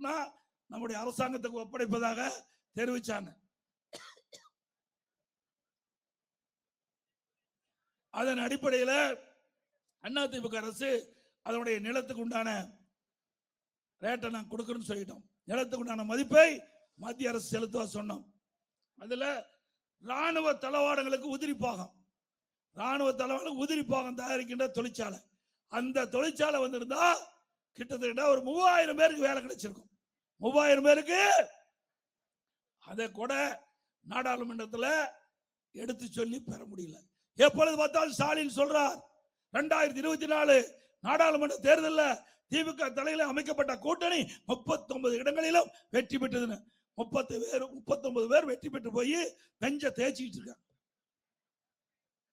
நம்முடைய அரசாங்கத்துக்கு ஒப்படைப்பதாக தெரிவிச்சாங்க. அதன் அடிப்படையில் அதிமுக அரசு அதனுடைய நிலத்துக்கு உண்டான ரேட்டை நான் கொடுக்கணும்னு சொல்லிட்டோம். நிலத்துக்கு உண்டான மதிப்பை மத்திய அரசு செலுத்துவ சொன்னோம். அதுல ராணுவ தளவாடங்களுக்கு உதிரிப்பாகம், ராணுவ தளவாடங்களுக்கு உதிரிப்பாகம் தயாரிக்கின்ற தொழிற்சாலை, அந்த தொழிற்சாலை வந்திருந்தா கிட்டத்தட்ட ஒரு 3000 பேருக்கு வேலை கிடைச்சிருக்கும். 3000 பேருக்கு. அதை கூட நாடாளுமன்றத்தில் எடுத்து சொல்லி பெற முடியல. எப்பொழுது பார்த்தாலும் ஸ்டாலின் சொல்றார் 2024 நாடாளுமன்ற தேர்தலில் திமுக தலையில் அமைக்கப்பட்ட கூட்டணி 39 இடங்களிலும் வெற்றி பெற்றது. 39 பேர் வெற்றி பெற்று போய் பெஞ்ச தேய்ச்சிட்டு இருக்காங்க.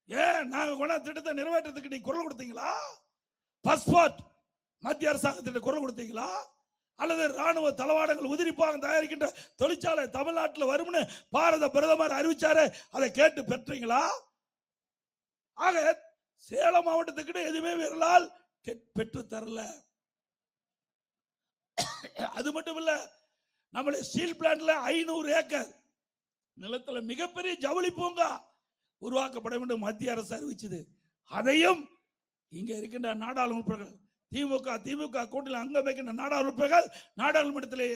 ஏன் நாங்க கொண்ட திட்டத்தை நிறைவேற்றத்துக்கு நீங்க குரல் கொடுத்தீங்களா? பாஸ்போர்ட் மத்திய அரசாங்கத்திற்கு குரல் கொடுத்தீங்களா? அல்லது ராணுவ தளவாடங்கள் உதிரிப்பாக தயாரிக்கின்ற தொழிற்சாலை தமிழ்நாட்டில் வரும்னு பாரத பிரதமர் அறிவிச்சாரு, அதை கேட்டு பெற்றீங்களா? ஆக சேலம் மாவட்டத்துக்கு எதுவுமே விரலால் பெற்று தரல. அது மட்டும் இல்ல, நம்மளுடைய ஸ்டீல் பிளான்ட்ல 500 ஏக்கர் நிலத்துல மிகப்பெரிய ஜவுளி பூங்கா உருவாக்கப்பட வேண்டும் மத்திய அரசு அறிவிச்சது. அதையும் இங்க இருக்கின்ற நாடாளுமன்ற திமுக கூட்டத்தில் அங்கம் வைக்கின்ற நாடாளுமன்றங்கள் நாடாளுமன்றத்திலே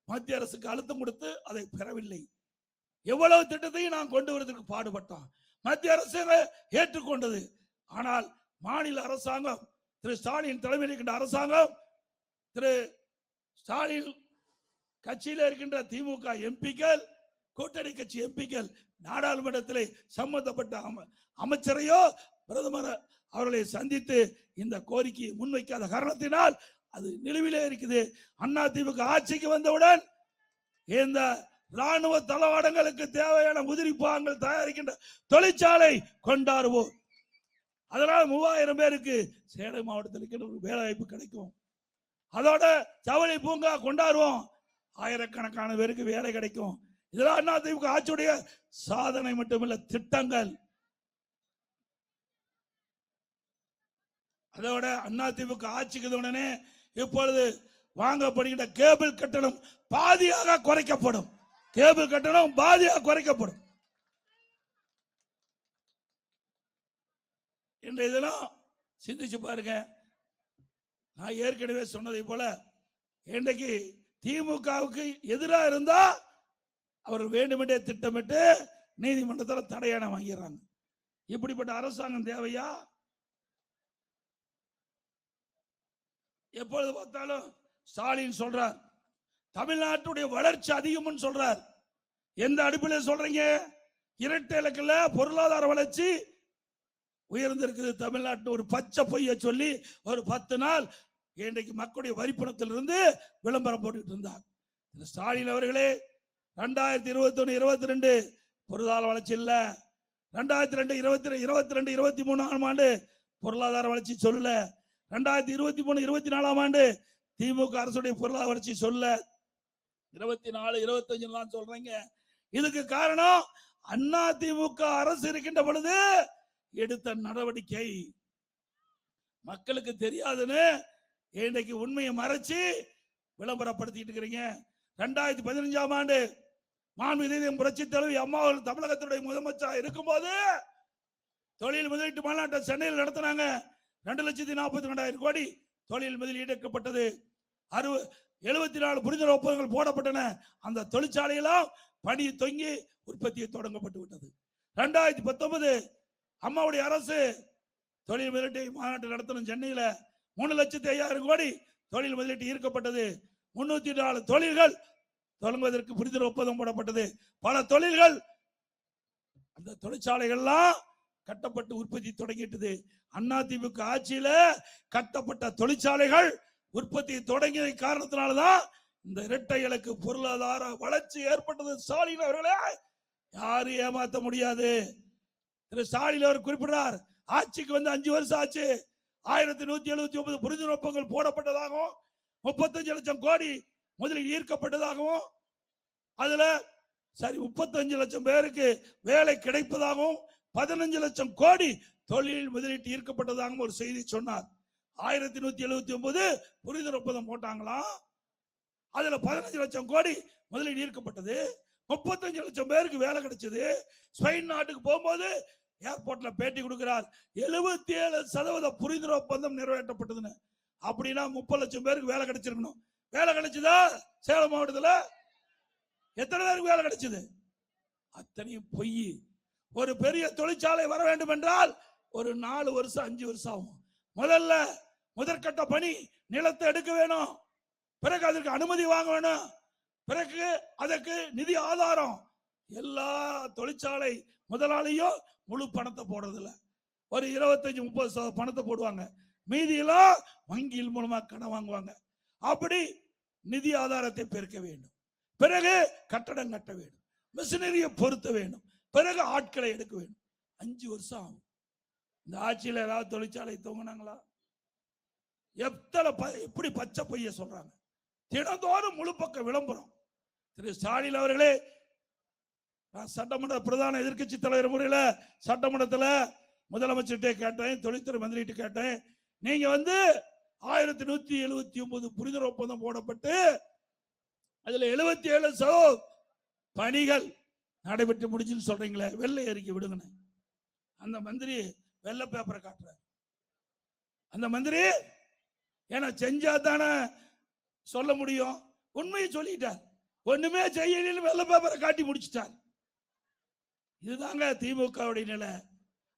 மத்திய அரசுக்கு அழுத்தம் கொடுத்து அதை பெறவில்லை. எவ்வளவு திட்டத்தையும் நான் கொண்டு வருவதற்கு பாடுபட்டோம், மத்திய அரசு ஏற்றுக்கொண்டது. ஆனால் மாநில அரசாங்கம், திரு ஸ்டாலின் தலைமையில் இருக்கின்ற அரசாங்கம், திரு ஸ்டாலின் கட்சியில் இருக்கின்ற திமுக எம்பிக்கள், கூட்டணி கட்சி எம்பிக்கள் நாடாளுமன்றத்தில் சம்பந்தப்பட்ட அமைச்சரையோ பிரதமர் அவர்களை சந்தித்து இந்த கோரிக்கையை முன்வைக்காத காரணத்தினால் அது நிலுவிலே இருக்குது. அதிமுக ஆட்சிக்கு வந்தவுடன் இந்த ராணுவ தளவாடங்களுக்கு தேவையான உதிரிப்பாகங்கள் தயாரிக்கின்ற தொழிற்சாலை கொண்டாடுவோம். அதனால 3000 பேருக்கு சேலம் மாவட்டத்தில் ஒரு வேலை வாய்ப்பு கிடைக்கும். அதோட ஜவுளி பூங்கா கொண்டாடுவோம், ஆயிரக்கணக்கான பேருக்கு வேலை கிடைக்கும். இதெல்லாம் அதிமுக ஆட்சியுடைய சாதனை மட்டுமல்ல, திட்டங்கள். அதோட அதிமுக ஆட்சிக்கு உடனே இப்பொழுது வாங்கப்படுகின்ற கேபிள் கட்டணம் பாதியாக குறைக்கப்படும். கேபிள் கட்டணம் பாதியாக குறைக்கப்படும். இன்றைய தினம் சிந்திச்சு பாருங்க. நான் ஏற்கனவே சொன்னதை போல இன்றைக்கு திமுகவுக்கு எதிராக இருந்தா அவர் வேண்டுமென்றே திட்டமிட்டு நீதிமன்றத்தில் தடையான வாங்கிறாங்க. இப்படிப்பட்ட அரசாங்கம் தேவையா? எப்பொழுது பார்த்தாலும் ஸ்டாலின் சொல்றார் தமிழ்நாட்டுடைய வளர்ச்சி அதிகம்னு சொல்றார். எந்த அடிப்படையில் சொல்றீங்க? இரட்டை இலக்கில பொருளாதார வளர்ச்சி உயர்ந்திருக்குது தமிழ்நாட்டு. ஒரு பச்சை பொய்ய சொல்லி ஒரு 10 நாள் இன்றைக்கு மக்களுடைய வரிப்பணத்திலிருந்து விளம்பரம் போட்டுட்டு இருந்தார் ஸ்டாலின் அவர்களே. 2021-22 பொருளாதார வளர்ச்சி இல்ல. 2022-23 ஆண்டு பொருளாதார வளர்ச்சி சொல்ல. 2023-24 திமுக அரசுடைய பொருளாதார வளர்ச்சி சொல்ல. 24-25 சொல்றீங்க. இதுக்கு காரணம் அதிமுக அரசு இருக்கின்ற பொழுது எடுத்த நடவடிக்கை. மக்களுக்கு தெரியாதுன்னு இன்றைக்கு உண்மையை மறைச்சு விளம்பரப்படுத்திட்டு இருக்கிறீங்க. 2015 மாண்புமிகு புரட்சி தலைவி அம்மா அவர்கள் தமிழகத்துடைய முதலமைச்சராக இருக்கும்போது தொழில் முதலீட்டு மாநாட்டை சென்னையில் நடத்தினாங்க. 2,42,000 கோடி தொழில் முதலீடு எடுக்கப்பட்டது. 74 புரிந்துணர்வு ஒப்பந்தங்கள் போடப்பட்டன. அந்த தொழிற்சாலையெல்லாம் பணி தொங்கி உற்பத்தியை தொடங்கப்பட்டு விட்டது. 2019 அம்மாவுடைய அரசு தொழில் முதலீட்டு மாநாட்டை நடத்தணும். சென்னையில 3,05,000 கோடி தொழில் முதலீட்டு ஈர்க்கப்பட்டது. 304 தொழில்கள் தொடங்குவதற்கு புரிந்துணர்வு ஒப்பந்தம் போடப்பட்டது. பல தொழில்கள் அந்த தொழிற்சாலைகள்லாம் கட்டப்பட்டு உற்பத்தி தொடங்கிட்டது. அதிமுக ஆட்சியில கட்டப்பட்ட தொழிற்சாலைகள் உற்பத்தி தொடங்கிய காரணத்தினால்தான் இந்த இரட்டை இலக்கு பொருளாதார வளர்ச்சி ஏற்பட்டது. ஸ்டாலின் அவர்களே யாரும் ஏமாற்ற முடியாது. திரு ஸ்டாலின் அவர் குறிப்பிடுறார், ஆட்சிக்கு வந்து 5 வருஷம் ஆச்சு, 1179 புரிந்துணர்வு ஒப்பந்தங்கள் போடப்பட்டதாகவும் 35 லட்சம் கோடி முதலில் ஈர்க்கப்பட்டதாகவும் அதுல சரி 35 லட்சம் பேருக்கு வேலை கிடைப்பதாகவும் 15 லட்சம் கோடி தொழில் முதலீட்டு ஈர்க்கப்பட்டதாகவும் ஒரு செய்தி சொன்னார். 1179 புரிந்துணர்வு ஒப்பந்தம் போட்டாங்களாம். அதுல 15 லட்சம் கோடி முதலீடு ஈர்க்கப்பட்டது, 35 லட்சம் பேருக்கு வேலை கிடைச்சது. ஸ்பெயின் நாட்டுக்கு போகும்போது ஏர்போர்ட்ல பேட்டி கொடுக்கிறார், 77% புரிந்துணர்வு ஒப்பந்தம் நிறைவேற்றப்பட்டதுன்னு. அப்படின்னா 30 லட்சம் பேருக்கு வேலை கிடைச்சிருக்கணும். வேலை கிடைச்சதா? சேலம் மாவட்டத்துல எத்தனை பேருக்கு வேலை கிடைச்சது? அத்தனையும் பொய். ஒரு பெரிய தொழிற்சாலை வர வேண்டும் என்றால் ஒரு 4 வருஷம் 5 வருஷம் ஆகும். முதற்கட்ட பணி நிலத்தை எடுக்க வேணும், பிறகு அதற்கு அனுமதி வாங்க வேணும், பிறகு அதற்கு நிதி ஆதாரம். எல்லா தொழிற்சாலை முதலாளியும் முழு பணத்தை போடுறதில்ல, ஒரு 25-30% பணத்தை போடுவாங்க, மீதியெல்லாம் வங்கியில் மூலமா கடன் வாங்குவாங்க. அப்படி நிதி ஆதாரத்தை பெருக்க வேண்டும், பிறகு கட்டடம் கட்ட வேண்டும், மிஷினரியை பொருத்த வேண்டும், பிறகு ஆட்களை எடுக்க வேண்டும். 5 வருஷம் ஆகும். இந்த ஆட்சியில் ஏதாவது தொழிற்சாலை தூங்கினாங்களா? எப்படி பச்சை பொய்ய சொல்றாங்க. தினந்தோறும் முழு பக்க விளம்பரம். திரு ஸ்டாலின் அவர்களே, நான் சட்டமன்ற பிரதான எதிர்கட்சி தலைவர் முறையில சட்டமன்றத்தில் முதலமைச்சர்கிட்ட கேட்டேன், தொழில்துறை மந்திரிட்டு கேட்டேன், நீங்க வந்து 1179 புரிந்துணர்வு ஒப்பந்தம் போடப்பட்டு அதுல 77% பணிகள் நடைபெற்று முடிச்சுன்னு சொல்றீங்களே, வெள்ளை அறிக்கை விடுங்க. அந்த மந்திரி வெள்ளை பேப்பரை காட்டுறார். அந்த மந்திரி ஏன்னா செஞ்சா தானே சொல்ல முடியும், உண்மையை சொல்லிட்டார். ஒண்ணுமே செய்யல, வெள்ளை பேப்பரை காட்டி முடிச்சுட்டார். இதுதாங்க திமுகவுடைய நிலை.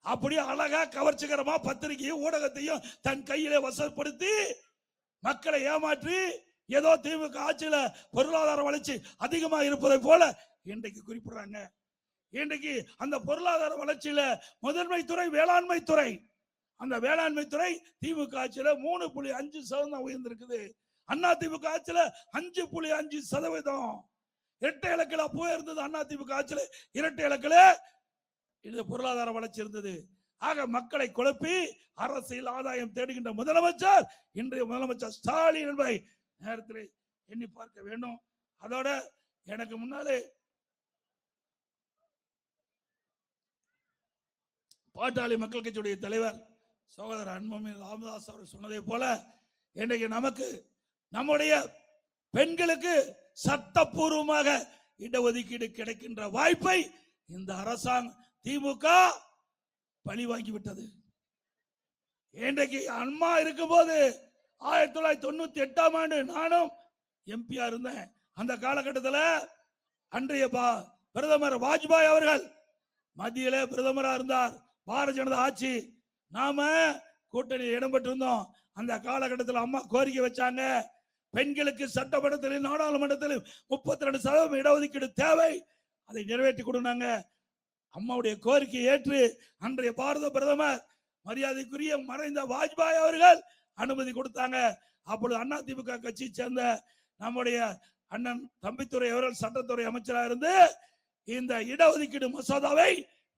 அப்படியே அழகா கவர்ச்சிகரமா பத்திரிகையும் ஊடகத்தையும் தன் கையிலே வசப்படுத்தி மக்களை ஏமாற்றி ஏதோ திமுக ஆட்சியில பொருளாதார வளர்ச்சி அதிகமா இருப்பதை போல இன்றைக்கு குறிப்பிடுறாங்க. இன்றைக்கு அந்த பொருளாதார வளர்ச்சியில முதன்மை துறை வேளாண்மை துறை. அந்த வேளாண்மை துறை திமுக ஆட்சியில 3.5% உயர்ந்திருக்குது. அண்ணா திமுக ஆட்சியில 5.5%. இரட்டை இலக்கில அப்போ இருந்தது. அண்ணா திமுக ஆட்சியில இரட்டை இலக்கில இந்த பொருளாதார வளர்ச்சி இருந்தது. ஆக மக்களை குழப்பி அரசியல் ஆதாயம் தேடுகின்ற முதலமைச்சர் இன்றைய முதலமைச்சர் ஸ்டாலின் என்பதை நேரத்தில் எண்ணி பார்க்க வேண்டும். அதோட எனக்கு முன்னாலே பாட்டாளி மக்கள் கட்சியுடைய தலைவர் சகோதரர் அன்புமணி ராமதாஸ் அவர் சொன்னதை போல இன்றைக்கு நமக்கு நம்முடைய பெண்களுக்கு சட்டப்பூர்வமாக இடஒதுக்கீடு கிடைக்கின்ற வாய்ப்பை இந்த அரசாங்கம் திமுக பழி வாங்கிவிட்டது. இன்றைக்கு அம்மா இருக்கும் போது 1998ஆம் ஆண்டு நானும் எம்பியா இருந்தேன். அந்த காலகட்டத்தில் அன்றைய பிரதமர் வாஜ்பாய் அவர்கள் மத்தியில பிரதமரா இருந்தார். பாரதிய ஜனதா ஆட்சி, நாம கூட்டணி இடம்பெற்றிருந்தோம். அந்த காலகட்டத்தில் அம்மா கோரிக்கை வச்சாங்க, பெண்களுக்கு சட்டமன்றத்திலும் நாடாளுமன்றத்திலும் 32% இடஒதுக்கீடு தேவை, அதை நிறைவேற்றி கொடுனாங்க. அம்மாவுடைய கோரிக்கை ஏற்று அன்றைய பாரத பிரதமர் மரியாதைக்குரிய மறைந்த வாஜ்பாய் அவர்கள் அனுமதி கொடுத்தாங்க. அப்பொழுது அண்ணா திமுக கட்சியை சேர்ந்த நம்முடைய அண்ணன் தம்பித்துறை அவர்கள் சட்டத்துறை அமைச்சராக இருந்து இந்த இடஒதுக்கீடு மசோதாவை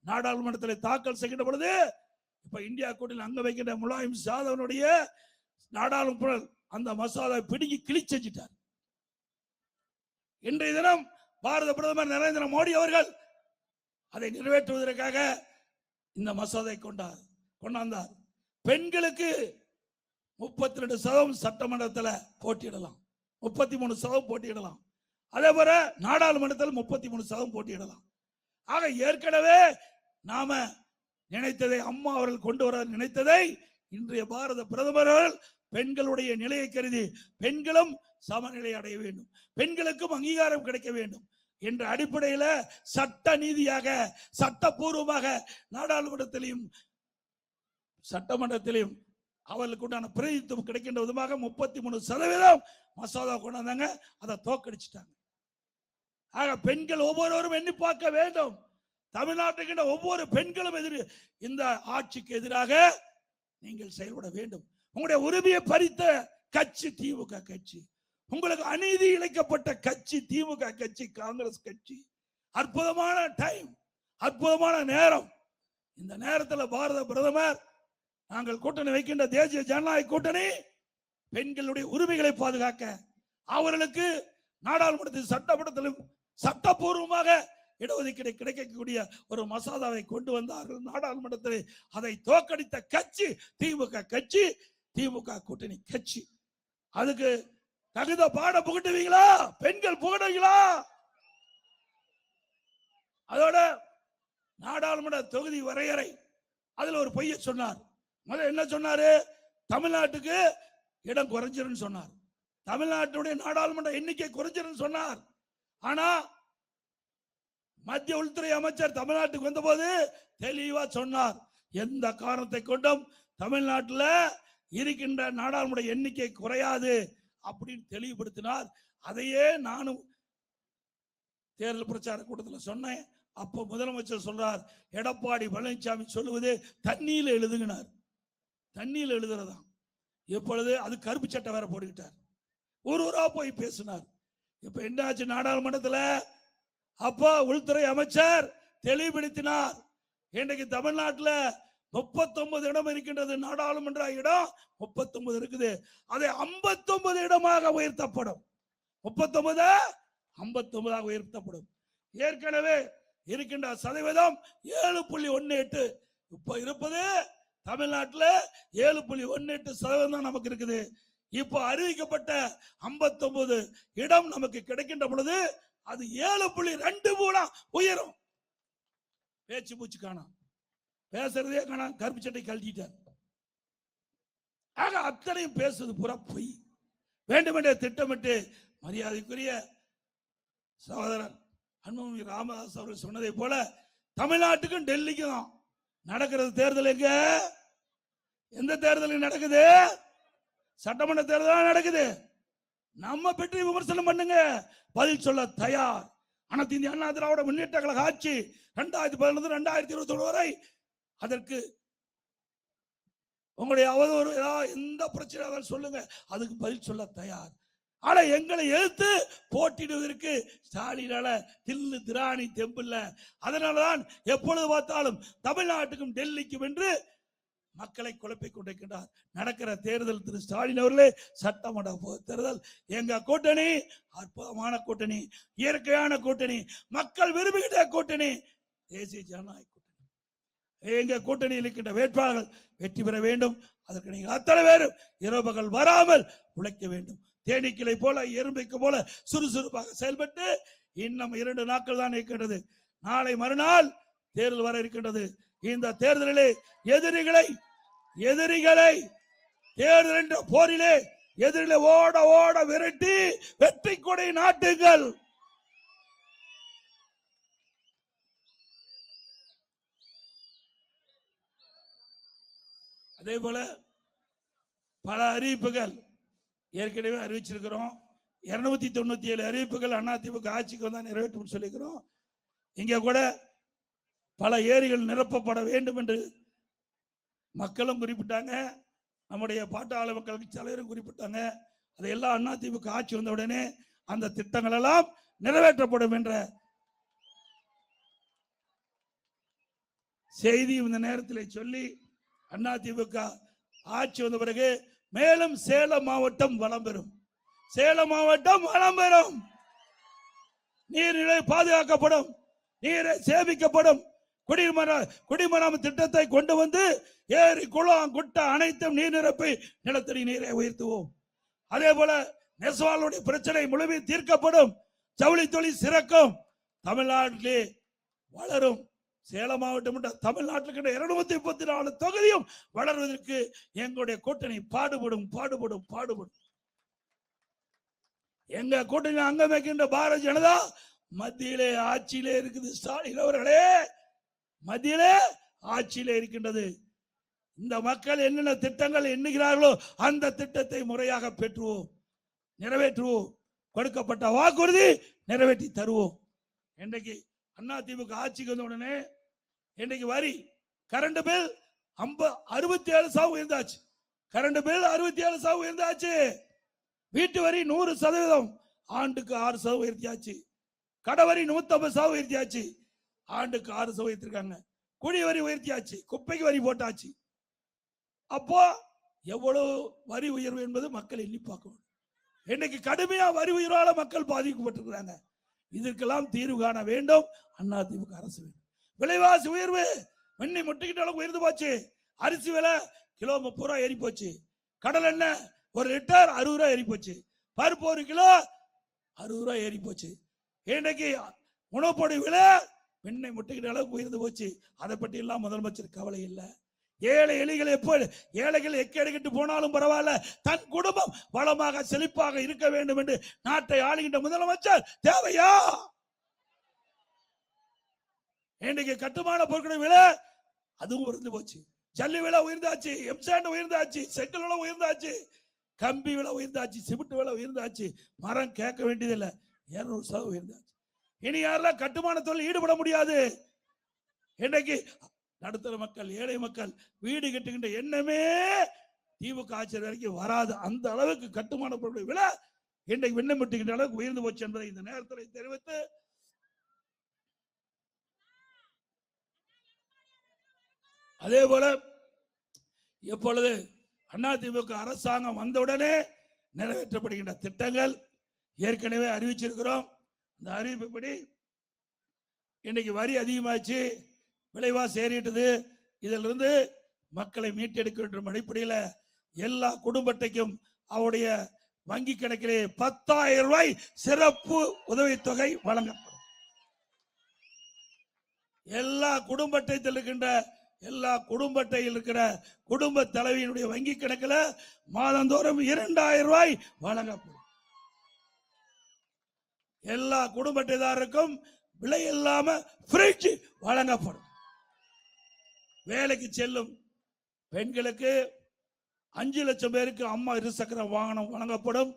நாடாளுமன்றத்தில் தாக்கல் செய்கின்ற பொழுது இப்ப இந்தியா கூட்டணியில் அங்க வைக்கின்ற முலாயம் யாதவனுடைய நாடாளுமன்ற அந்த மசோதாவை பிடுங்கி கிழிச்சிட்டார். இன்றைய தினம் பாரத பிரதமர் நரேந்திர மோடி அவர்கள் அதை நிறைவேற்றுவதற்காக இந்த மசோதை கொண்டாந்தார். பெண்களுக்கு 32% சட்டமன்றத்தில் போட்டியிடலாம், 33% போட்டியிடலாம். அதே போல நாடாளுமன்றத்தில் 33% போட்டியிடலாம். ஆக ஏற்கனவே நாம நினைத்ததை அம்மா அவர்கள் கொண்டு வர நினைத்ததை இன்றைய பாரத பிரதமர் பெண்களுடைய நிலையை கருதி பெண்களும் சமநிலை அடைய வேண்டும், பெண்களுக்கும் அங்கீகாரம் கிடைக்க வேண்டும் என்ற அடிப்படையில சட்ட நீதியாக சட்டப்பூர்வமாக நாடாளுமன்றத்திலும் சட்டமன்றத்திலும் அவர்களுக்கு உண்டான பிரதிநிதித்துவம் கிடைக்கின்ற விதமாக 33% மசோதா கொண்டாந்தாங்க. அதை தோக்கடிச்சிட்டாங்க. ஆக பெண்கள் ஒவ்வொருவரும் எண்ணி பார்க்க வேண்டும். தமிழ்நாட்டுக்கின்ற ஒவ்வொரு பெண்களும் இந்த ஆட்சிக்கு எதிராக நீங்கள் செயல்பட வேண்டும். உங்களுடைய உரிமையை பறித்த கட்சி திமுக கட்சி, உங்களுக்கு அநீதி இழைக்கப்பட்ட கட்சி திமுக கட்சி, காங்கிரஸ் கட்சி. அற்புதமான டைம், அற்புதமான நேரம். இந்த நேரத்தில் பாரத பிரதமர் நாங்கள் கூட்டணி வைக்கின்ற தேசிய ஜனநாயக கூட்டணி பெண்களுடைய உரிமைகளை பாதுகாக்க, அவர்களுக்கு நாடாளுமன்றத்தில் சட்டமன்றத்திலும் சட்டப்பூர்வமாக இடஒதுக்கீடு கிடைக்கக்கூடிய ஒரு மசோதாவை கொண்டு வந்தார்கள் நாடாளுமன்றத்தில். அதை தோற்கடித்த கட்சி திமுக கட்சி, திமுக கூட்டணி கட்சி. அதுக்கு தகுந்த பாடம் புகட்டுவீங்களா? பெண்கள் புகட்டுவீங்களா? அதோட நாடாளுமன்ற தொகுதி வரையறை, அதுல ஒரு பொய்ய சொன்னார். முதல்ல என்ன சொன்னாரு? தமிழ்நாட்டுக்கு இடம் குறைஞ்சிருன்னு சொன்னார். தமிழ்நாட்டுடைய நாடாளுமன்ற எண்ணிக்கை குறைஞ்சிருன்னு சொன்னார். ஆனா மத்திய உள்துறை அமைச்சர் தமிழ்நாட்டுக்கு வந்தபோது தெளிவா சொன்னார், எந்த காரணத்தை கொண்டும் தமிழ்நாட்டில் இருக்கின்ற நாடாளுமன்ற எண்ணிக்கை குறையாது அப்படின்னு தெளிவுபடுத்தினார். அதையே நானும் தேர்தல் பிரச்சார கூட்டத்தில் சொன்னேன். அப்போ முதலமைச்சர் சொல்றார், எடப்பாடி பழனிசாமி சொல்லுவது தண்ணியில் எழுதுகினார். தண்ணியில் எழுதுறதா. இப்பொழுது அது கருப்பு சட்டை வேற போட்டுக்கிட்டார். ஊரா போய் பேசினார். இப்ப என்னாச்சு நாடாளுமன்றத்தில்? அப்போ உள்துறை அமைச்சர் தெளிவுபடுத்தினார், இன்றைக்கு தமிழ்நாட்டில் 39 இடம் இருக்கின்றது. நாடாளுமன்ற இடம் 39 இருக்குது. அதை 59 இடமாக உயர்த்தப்படும். 39 59 உயர்த்தப்படும். ஏற்கனவே இருக்கின்ற சதவீதம் 7.18. இப்ப இருப்பது தமிழ்நாட்டில் 7.18% நமக்கு இருக்குது. இப்ப அறிவிக்கப்பட்ட 59 இடம் நமக்கு கிடைக்கின்ற பொழுது அது 7.2 உயரும். பேச்சு மூச்சு காணாம், பேசுறதே காணாம், கருப்பு சட்டை கழட்டிட்டார். ஆக அத்தனையும் பேசுவது புற பொய். வேண்டுமென்றே திட்டமிட்டு மரியாதைக்குரிய சகோதரர் அன்புமணி ராமதாஸ் அவர்கள் சொன்னதை போல தமிழ்நாட்டுக்கும் டெல்லிக்கும் நடக்கிறது தேர்தல். எங்க? எந்த தேர்தல் நடக்குது? சட்டமன்ற தேர்தல் நடக்குது. நம்ம பற்றி விமர்சனம் பண்ணுங்க, பதில் சொல்ல தயார். அனைத்து இந்திய அண்ணா திராவிட முன்னேற்ற கழக ஆட்சி 2011 2021 வரை அதற்கு உங்களுடைய அவதூறு எந்த பிரச்சனை சொல்லுங்க, அதுக்கு பதில் சொல்ல தயார். ஆனா எங்களை எதிர்த்து போட்டிடுவதற்கு ஸ்டாலினால தில்லு திராணி தெம்பில்ல. அதனாலதான் எப்பொழுது பார்த்தாலும் தமிழ்நாட்டுக்கும் டெல்லிக்கும் என்று மக்களை குழப்பிக் கொண்டிருக்கின்றார். நடக்கிற தேர்தல் திரு ஸ்டாலின் அவர்களே, சட்டமன்ற தேர்தல் எங்க கூட்டணி அற்புதமான கூட்டணி, இயற்கையான கூட்டணி, மக்கள் விரும்புகின்ற கூட்டணி, தேசிய ஜனநாயக கூட்டணி. எங்க கூட்டணியில் இருக்கின்ற வேட்பாளர்கள் வெற்றி பெற வேண்டும். அதற்கு நீங்கள் அத்தனை பேரும் இரவுகள் வராமல் உழைக்க வேண்டும். தேனீக்களை போல எறும்பைக்கு போல சுறுசுறுப்பாக செயல்பட்டு இன்னும் 2 நாட்கள் தான் இருக்கின்றது. நாளை மறுநாள் தேர்தல் வர இருக்கின்றது. இந்த தேர்தலிலே எதிரிகளை தேர்தல் என்ற போரிலே எதிரிலே ஓட ஓட விரட்டி வெற்றி கொடை நாட்டுங்கள். அதே போல பல அறிவிப்புகள் ஏற்கனவே அறிவிச்சிருக்கிறோம். 297 அறிவிப்புகள் அதிமுக ஆட்சிக்கு வந்தா நிறைவேற்றும் சொல்லிக்கிறோம். இங்க கூட பல ஏரிகள் நிரப்பப்பட வேண்டும் என்று மக்களும் குறிப்பிட்டாங்க, நம்முடைய பாட்டாளர் மக்களுக்கு தலைவரும் குறிப்பிட்டாங்க. அதையெல்லாம் அதிமுக ஆட்சி வந்த உடனே அந்த திட்டங்கள் எல்லாம் நிறைவேற்றப்படும் என்ற செய்தி இந்த நேரத்தில் சொல்லி, அதிமுக ஆட்சி வந்த பிறகு மேலும் சேலம் மாவட்டம் வளம் பெறும். சேலம் மாவட்டம் வளம் பெறும். நீர்நிலை பாதுகாக்கப்படும், நீரை சேமிக்கப்படும். குடிமராமத்து திட்டத்தை கொண்டு வந்து ஏரி குளம் குட்டை அனைத்தும் நீர் நிரப்பி நிலத்தடி நீரை உயர்த்துவோம். அதே போல நெசவாளருடைய பிரச்சனை முழுமையாக தீர்க்கப்படும். ஜவுளி தொழில் சிறக்கும். தமிழ்நாட்டிலே வளரும். சேலம் மாவட்டம் தமிழ்நாட்டில் 234 தொகுதியும் வளர்வதற்கு எங்களுடைய கூட்டணி பாடுபடும். எங்க கூட்டணி அங்கம் வைக்கின்ற பாரதிய ஜனதா மத்தியிலே ஆட்சியிலே இருக்குது. ஸ்டாலின் அவர்களே, மத்தியிலே ஆட்சியிலே இருக்கின்றது. இந்த மக்கள் என்னென்ன திட்டங்கள் எண்ணுகிறார்களோ அந்த திட்டத்தை முறையாக பெற்றுவோம், நிறைவேற்றுவோம். கொடுக்கப்பட்ட வாக்குறுதி நிறைவேற்றி தருவோம். இன்னைக்கு அதிமுக ஆட்சிக்கு வந்த உடனே இன்னைக்கு வரி கரண்ட் பில் 67% உயர்ந்தாச்சு. கரண்ட் பில் 67% உயர்ந்தாச்சு. வீட்டு வரி 100%, ஆண்டுக்கு 6% உயர்த்தியாச்சு. கடவரி 150% உயர்த்தியாச்சு, ஆண்டுக்கு 6% உயர்த்திருக்காங்க. குடி வரி உயர்த்தியாச்சு, குப்பைக்கு வரி போட்டாச்சு. அப்போ எவ்வளவு வரி உயர்வு என்பது மக்கள் எண்ணி பார்க்கணும். இன்னைக்கு கடுமையா வரி உயர்வால மக்கள் பாதிக்கப்பட்டிருக்கிறாங்க. இதற்கெல்லாம் தீர்வு காண வேண்டும் அதிமுக அரசு வேண்டும். விலைவாசி உயர்வு வெண்ணி முட்டிக்கிட்ட அளவுக்கு உயர்ந்து போச்சு. அரிசி விலை கிலோ 30 ரூபாய் ஏறி போச்சு. கடல் எண்ணெய் 1 லிட்டர் 60 ரூபாய் ஏறி போச்சு. பருப்பு 1 கிலோ 60 ரூபாய் ஏறி போச்சு. இன்னைக்கு உணவுப் பொருள் விலை வெண்ணை முட்டிக்கிட்ட அளவுக்கு உயர்ந்து போச்சு. அதை பற்றி எல்லாம் முதலமைச்சர் கவலை இல்லை. ஏழை எளிகள் ஏழைகள் எக்கெடுக்கிட்டு போனாலும் பரவாயில்ல, தன் குடும்பம் வளமாக செழிப்பாக இருக்க வேண்டும் என்று நாட்டை ஆளுகின்ற முதலமைச்சர் தேவையா? இன்னைக்கு கட்டுமான பொருட்களின் விலை அதுவும் உயர்ந்து போச்சு. ஜல்லி விலை உயர்ந்தாச்சு, எம்சாண்ட் உயர்ந்தாச்சு, செங்கல் விலை உயர்ந்தாச்சு, கம்பி விலை உயர்ந்தாச்சு, சிமெண்ட் விலை உயர்ந்தாச்சு. மரம் கேட்க வேண்டியதில்லை, 200% உயர்ந்தாச்சு. இனி யாரெல்லாம் கட்டுமான தொழில் ஈடுபட முடியாது. இன்னைக்கு நடுத்தர மக்கள், ஏழை மக்கள் வீடு கட்டுகின்ற எண்ணமே திமுக ஆட்சி வரைக்கும் வராது. அந்த அளவுக்கு கட்டுமான பொருட்கள் விலை இன்றைக்கு விண்ணம் முட்டுகின்ற அளவுக்கு உயர்ந்து போச்சு என்பதை இந்த நேரத்தில் தெரிவித்து, அதே போல எப்பொழுது அதிமுக அரசாங்கம் வந்தவுடனே நிறைவேற்றப்படுகின்ற திட்டங்கள் ஏற்கனவே அறிவிச்சிருக்கிறோம். இந்த அறிவிப்புப்படி இன்னைக்கு வரி அதிகமாச்சு, விலைவாசி ஏறிட்டது. இதிலிருந்து மக்களை மீட்டெடுக்க வேண்டும் அடிப்படையில் எல்லா குடும்ப அட்டைக்கும் அவருடைய வங்கி கணக்கிலே 10,000 ரூபாய் சிறப்பு உதவித்தொகை வழங்கப்படும். எல்லா குடும்ப அட்டையில் இருக்கின்ற குடும்ப தலைவியினுடைய வங்கி கணக்கில் மாதந்தோறும் 2,000 ரூபாய் வழங்கப்படும். எல்லா குடும்ப அட்டைதாரருக்கும் விலை இல்லாம ஃப்ரிட்ஜ் வழங்கப்படும். வேலைக்கு செல்லும் பெண்களுக்கு 5 லட்சம் பேருக்கு அம்மா இருசக்கர வாகனம் வழங்கப்படும்.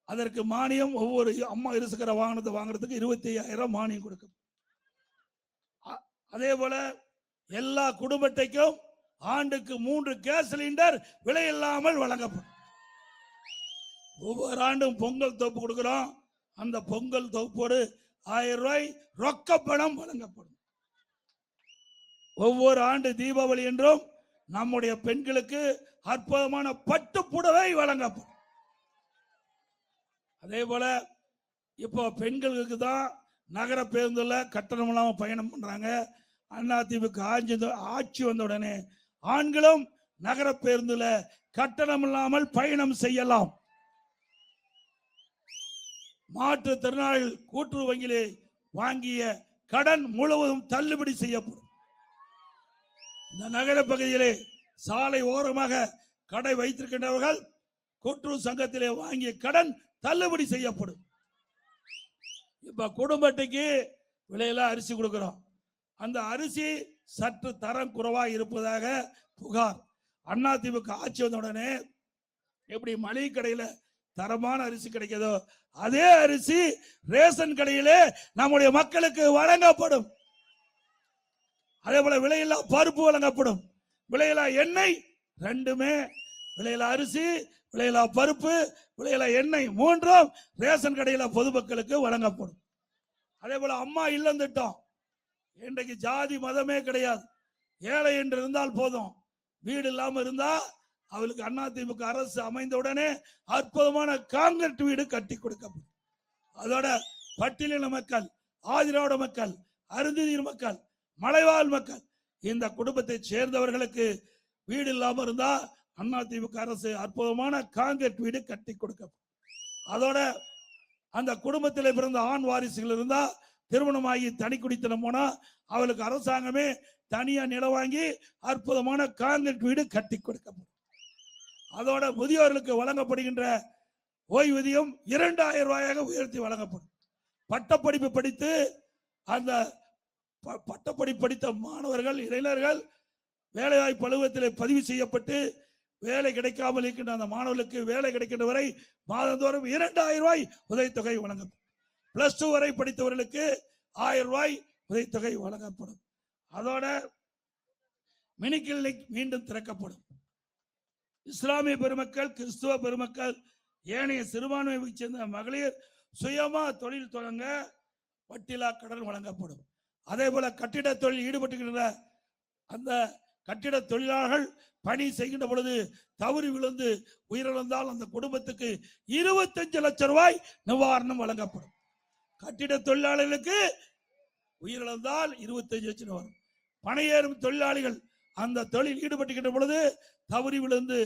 அதற்கு மானியம் ஒவ்வொரு அம்மா இருசக்கர வாகனத்தை வாங்குறதுக்கு 25,000 மானியம் கொடுக்கும். அதே போல எல்லா குடும்ப அட்டைக்கும் ஆண்டுக்கு 3 கேஸ் சிலிண்டர் விலை இல்லாமல் வழங்கப்படும். ஒவ்வொரு ஆண்டும் பொங்கல் தொகுப்பு கொடுக்கிறோம். அந்த பொங்கல் தொகுப்போடு 1000 ரூபாய் ரொக்க பணம் வழங்கப்படும். ஒவ்வொரு ஆண்டு தீபாவளி என்றும் நம்முடைய பெண்களுக்கு அற்புதமான பட்டு புடவை வழங்கப்படும். அதே போல இப்போ பெண்களுக்கு தான் நகர பேருந்துல கட்டணம் இல்லாமல் பயணம் பண்றாங்க. அதிமுக ஆட்சி வந்த உடனே ஆண்களும் நகர பேருந்துல கட்டணம் இல்லாமல் பயணம் செய்யலாம். மாற்றுத்திறனாளிகள் கூட்டுறவு வங்கியிலே வாங்கிய கடன் முழுவதும் தள்ளுபடி செய்யப்படும். இந்த நகர பகுதியிலே சாலை ஓரமாக கடை வைத்திருக்கின்றவர்கள் கூட்டுறவு சங்கத்திலே வாங்கிய கடன் தள்ளுபடி செய்யப்படும். இப்ப குடும்ப அட்டைக்கு விலையில அரிசி கொடுக்கிறோம். அந்த அரிசி சற்று தரம் குறைவாக இருப்பதாக புகார். அதிமுக ஆட்சி வந்த உடனே எப்படி மளிகை கடையில தரமான அரிசி கிடைக்கிறதோ அதே அரிசி ரேஷன் கடையிலே நம்முடைய மக்களுக்கு வழங்கப்படும். அதே போல விலையில்லா பருப்பு வழங்கப்படும், விலையில்லா எண்ணெய், ரெண்டுமே விலையில்லா அரிசி, விலையில்லா பருப்பு, விலையில்லா எண்ணெய் மூன்றும் ரேஷன் கடையில பொதுமக்களுக்கு வழங்கப்படும். அதே போல அம்மா இல்லம் திட்டம், இன்றைக்கு ஜாதி மதமே கிடையாது. ஏழை என்று இருந்தால் போதும், வீடு இல்லாம இருந்தா அவளுக்கு அதிமுக அரசு அமைந்த உடனே அற்புதமான காங்கிரீட் வீடு கட்டி கொடுக்கப்படும். அதோட பட்டியலின மக்கள், ஆதிராவிட மக்கள், அருந்ததியர் மக்கள், மலைவாழ் மக்கள், இந்த குடும்பத்தை சேர்ந்தவர்களுக்கு வீடு இல்லாம இருந்தா அதிமுக அரசு அற்புதமான காங்கிரீட் வீடு கட்டி கொடுக்கப்படும். அதோட அந்த குடும்பத்தில் பிறந்த ஆண் வாரிசுகள் இருந்தா திருமணமாகி தனி குடித்தனம் போனா அவளுக்கு அரசாங்கமே தனியா நிலம் வாங்கி அற்புதமான காங்கிரீட் வீடு கட்டி கொடுக்கப்படும். அதோட முதியோர்களுக்கு வழங்கப்படுகின்ற ஓய்வூதியம் 2,000 ரூபாயாக உயர்த்தி வழங்கப்படும். பட்டப்படிப்பு படித்து அந்த பட்டப்படிப்பு படித்த மாணவர்கள், இளைஞர்கள் வேலைவாய்ப்பு அலுவலகத்தில் பதிவு செய்யப்பட்டு வேலை கிடைக்காமல் இருக்கின்ற அந்த மாணவர்களுக்கு வேலை கிடைக்கின்ற வரை மாதந்தோறும் 2000 ரூபாய் உதவித்தொகை வழங்கப்படும். +2 வரை படித்தவர்களுக்கு 1000 ரூபாய் உதவித்தொகை வழங்கப்படும். அதோட மினி கிளினிக் மீண்டும் திறக்கப்படும். இஸ்லாமிய பெருமக்கள், கிறிஸ்துவ பெருமக்கள், ஏனைய சிறுபான்மையை சேர்ந்த மகளிர் சுயமா தொழில் தொடங்க வட்டிலா கடன் வழங்கப்படும். அதே போல கட்டிட தொழில் ஈடுபட்டுகின்ற அந்த கட்டிட தொழிலாளர்கள் பணி செய்கின்ற பொழுது தவறி விழுந்து உயிரிழந்தால் அந்த குடும்பத்துக்கு 25 லட்சம் ரூபாய் நிவாரணம் வழங்கப்படும். கட்டிட தொழிலாளர்களுக்கு உயிரிழந்தால் 25 லட்சம் வரும். பணியேறும் தொழிலாளிகள் அந்த தொழில் ஈடுபட்டுகின்ற பொழுது தவறி விழுந்து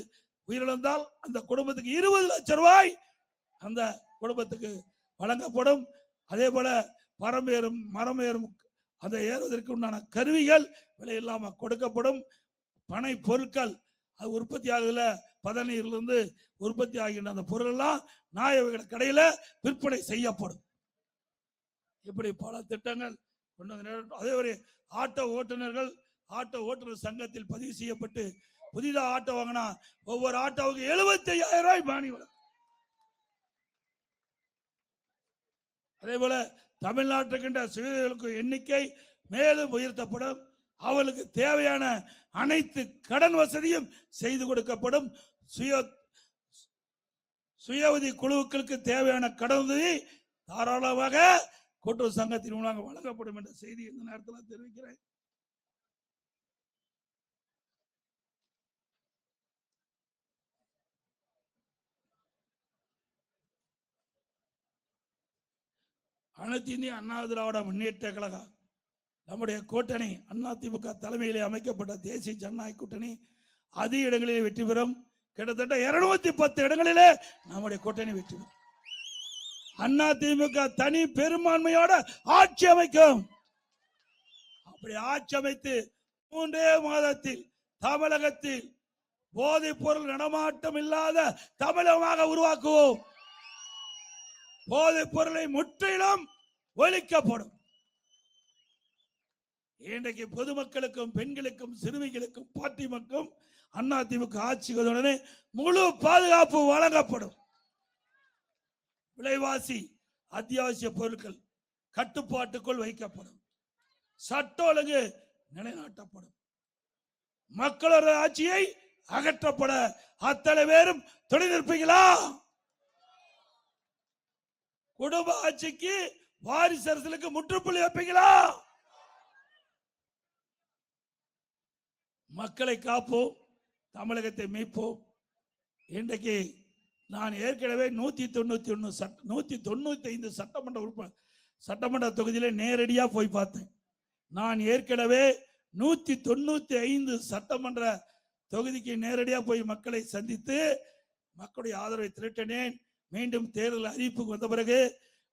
உயிரிழந்தால் அந்த குடும்பத்துக்கு 20 லட்சம் ரூபாய் அந்த குடும்பத்துக்கு வழங்கப்படும். அதே போல மரம் ஏறும் அதை ஏறுவதற்கு உண்டான கருவிகள் விலை இல்லாமல் கொடுக்கப்படும். பனை பொருட்கள் அது உற்பத்தி ஆகுதுல, பதநீரிலிருந்து உற்பத்தி ஆகின்ற அந்த பொருள் எல்லாம் நியாய கடையில விற்பனை செய்யப்படும். இப்படி பல திட்டங்கள் கொண்டு வந்து, அதே ஒரு ஆட்டோ ஓட்டுநர் சங்கத்தில் பதிவு செய்யப்பட்டு புதிதாக ஆட்டோ வாங்கினா ஒவ்வொரு ஆட்டோவுக்கு 75,000 ரூபாய் மானியம் வழங்கும். அதே போல தமிழ்நாட்டுக்கின்ற சுயதொழிலுக்கு எண்ணிக்கை மேலும் உயர்த்தப்படும். அவர்களுக்கு தேவையான அனைத்து கடன் வசதியும் செய்து கொடுக்கப்படும். சுய உதவி குழுக்களுக்கு தேவையான கடன் உதவி தாராளமாக கூட்டுறவு சங்கத்தின் மூலம் வழங்கப்படும் என்ற செய்தி இந்த நேரத்தில் தெரிவிக்கிறேன். அனைத்து இந்திய அண்ணா திராவிட முன்னேற்ற கழகம் நம்முடைய கூட்டணி அதிமுக தலைமையிலே அமைக்கப்பட்ட தேசிய ஜனநாயக கூட்டணி அதிக இடங்களிலே வெற்றி பெறும். கிட்டத்தட்ட 210 இடங்களிலே நம்முடைய கூட்டணி வெற்றி பெறும். அதிமுக தனி பெரும்பான்மையோட ஆட்சி அமைக்கும். அப்படி ஆட்சி அமைத்து 3 மாதத்தில் தமிழகத்தில் போதைப் பொருள் நடமாட்டம் இல்லாத தமிழகமாக உருவாக்குவோம். போதைப் பொருளை முற்றிலும் ஒழிக்கப்படும். இன்றைக்கு பொதுமக்களுக்கும் பெண்களுக்கும் சிறுமிகளுக்கும் பாட்டிமக்கும் அதிமுக ஆட்சிகளுடனே முழு பாதுகாப்பு வழங்கப்படும். விலைவாசி அத்தியாவசிய பொருட்கள் கட்டுப்பாட்டுக்குள் வைக்கப்படும். சட்ட ஒழுங்கு நிலைநாட்டப்படும். மக்களோட ஆட்சியை அகற்றப்பட அத்தனை பேரும் துணை நிற்பீங்களா? குடும்ப ஆட்சிக்கு வாரிசு அரசுக்கு முற்றுப்புள்ளி வைப்பீங்களா? மக்களை காப்போம், தமிழகத்தை மீட்போம். இன்றைக்கு நான் ஏற்கனவே 195 சட்டமன்ற தொகுதியிலே நேரடியாக போய் பார்த்தேன். நான் ஏற்கனவே 195 சட்டமன்ற தொகுதிக்கு நேரடியாக போய் மக்களை சந்தித்து மக்களுடைய ஆதரவை திரட்டினேன். மீண்டும் தேர்தல் அறிவிப்புக்கு வந்த பிறகு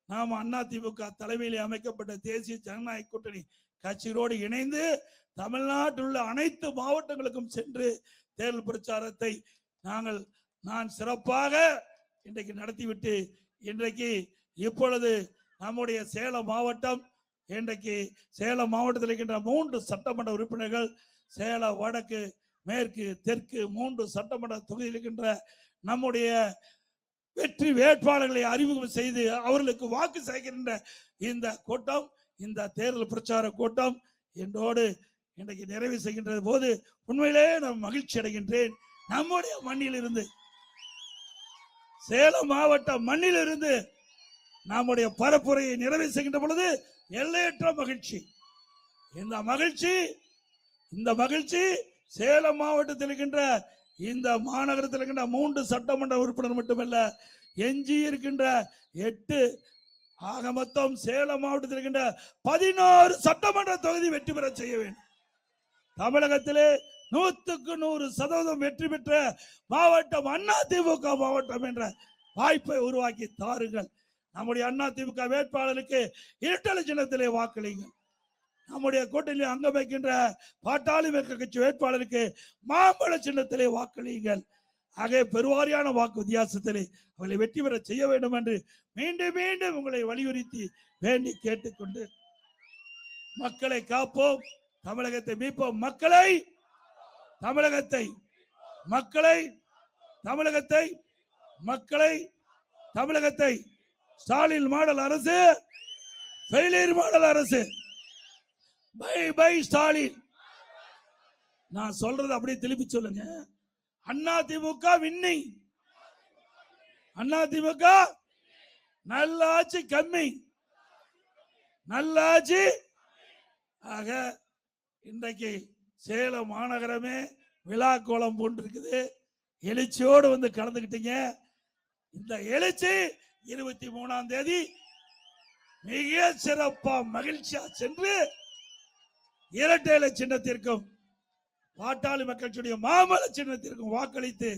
நாம் அதிமுக தலைமையில் அமைக்கப்பட்ட தேசிய ஜனநாயக கூட்டணி கட்சிகளோடு இணைந்து தமிழ்நாட்டில் உள்ள அனைத்து மாவட்டங்களுக்கும் சென்று தேர்தல் பிரச்சாரத்தை நான் சிறப்பாக இன்றைக்கு நடத்திவிட்டு இன்றைக்கு இப்பொழுது நம்முடைய சேலம் மாவட்டம், இன்றைக்கு சேலம் மாவட்டத்தில் இருக்கின்ற 3 சட்டமன்ற உறுப்பினர்கள், சேலம் வடக்கு, மேற்கு, தெற்கு 3 சட்டமன்ற தொகுதியில் இருக்கின்ற நம்முடைய வெற்றி வேட்பாளர்களை அறிமுகம் செய்து அவர்களுக்கு வாக்கு சேகரிக்கின்ற இந்த கூட்டம், இந்த தேர்தல் பிரச்சார கூட்டம் என்னோடு இன்றைக்கு நிறைவு செய்கின்ற போது உண்மையிலே நான் மகிழ்ச்சி அடைகின்றேன். நம்முடைய மண்ணில் இருந்து, சேலம் மாவட்ட மண்ணில் இருந்து நம்முடைய பரப்புரையை நிறைவு செய்கின்ற பொழுது எல்லையற்ற மகிழ்ச்சி. இந்த மகிழ்ச்சி சேலம் மாவட்டத்தில் இருக்கின்ற இந்த மாநகரத்தில் இருக்கின்ற 3 சட்டமன்ற உறுப்பினர் மட்டுமல்ல, எஞ்சி இருக்கின்ற 8 ஆக மொத்தம் சேலம் மாவட்டத்தில் இருக்கின்ற 16 சட்டமன்ற தொகுதி வெற்றி பெற செய்ய வேண்டும். தமிழகத்திலே 100% வெற்றி பெற்ற மாவட்டம் அதிமுக மாவட்டம் என்ற வாய்ப்பை உருவாக்கி தாருங்கள். நம்முடைய அதிமுக வேட்பாளருக்கு இரட்டை சின்னத்திலே வாக்களிங்கள். நம்முடைய கூட்டணியில் அங்கம் வைக்கின்ற பாட்டாளி மக்கள் கட்சி வேட்பாளருக்கு மாம்பழ சின்னத்திலே வாக்களியுங்கள். ஆக பெருவாரியான வாக்கு வித்தியாசத்திலே அவர்களை வெற்றி பெற செய்ய வேண்டும் என்று மீண்டும் மீண்டும் உங்களை வலியுறுத்தி வேண்டி கேட்டுக்கொண்டு, மக்களை காப்போம், தமிழகத்தை மீட்போம். தமிழகத்தை மக்களை தமிழகத்தை ஸ்டாலின் மாடல் அரசு, ஃபெயிலியர் மாடல் அரசு. Bye bye Stalin. நான் சொல்றது அப்படியே திருப்பி சொல்லுங்க. அதிமுக வின்னிங், அதிமுக நல்ல ஆட்சி கம்மி, நல்ல ஆட்சி. ஆக இன்றைக்கு சேலம் மாநகரமே விழா கோலம் போன்றிருக்குது. எழுச்சியோடு வந்து கலந்துக்கிட்டீங்க. இந்த எழுச்சி 23ஆம் தேதி மிக சிறப்பா மகிழ்ச்சியா சென்று இரட்டை இலை சின்னத்திற்கும் பாட்டாளி மக்கள் கட்சியுடைய மாமல சின்னத்திற்கும் வாக்களித்து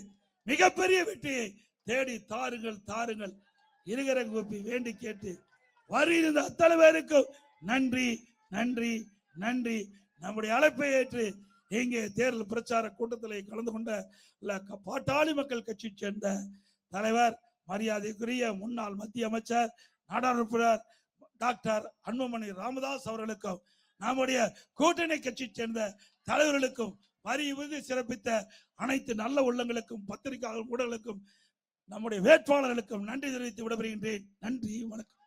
மிகப்பெரிய வெற்றியை தேடி தாருங்கள் இருகர கூப்பி வேண்டி கேட்டு வருகின்ற அத்தனை பேருக்கும் நன்றி. நம்முடைய அழைப்பை ஏற்று இங்கே தேர்தல் பிரச்சார கூட்டத்தில் கலந்து கொண்ட பாட்டாளி மக்கள் கட்சி சேர்ந்த தலைவர், மரியாதைக்குரிய முன்னாள் மத்திய அமைச்சர், நாடாளுமன்ற டாக்டர் அன்புமணி ராமதாஸ் அவர்களுக்கும், நம்முடைய கூட்டணி கட்சி சேர்ந்த தலைவர்களுக்கும், வரி சிறப்பித்த அனைத்து நல்ல உள்ளங்களுக்கும், பத்திரிகையாளர் ஊடகங்களுக்கும், நம்முடைய வேட்பாளர்களுக்கும் நன்றி தெரிவித்து விடைபெறுகின்றேன். நன்றி, வணக்கம்.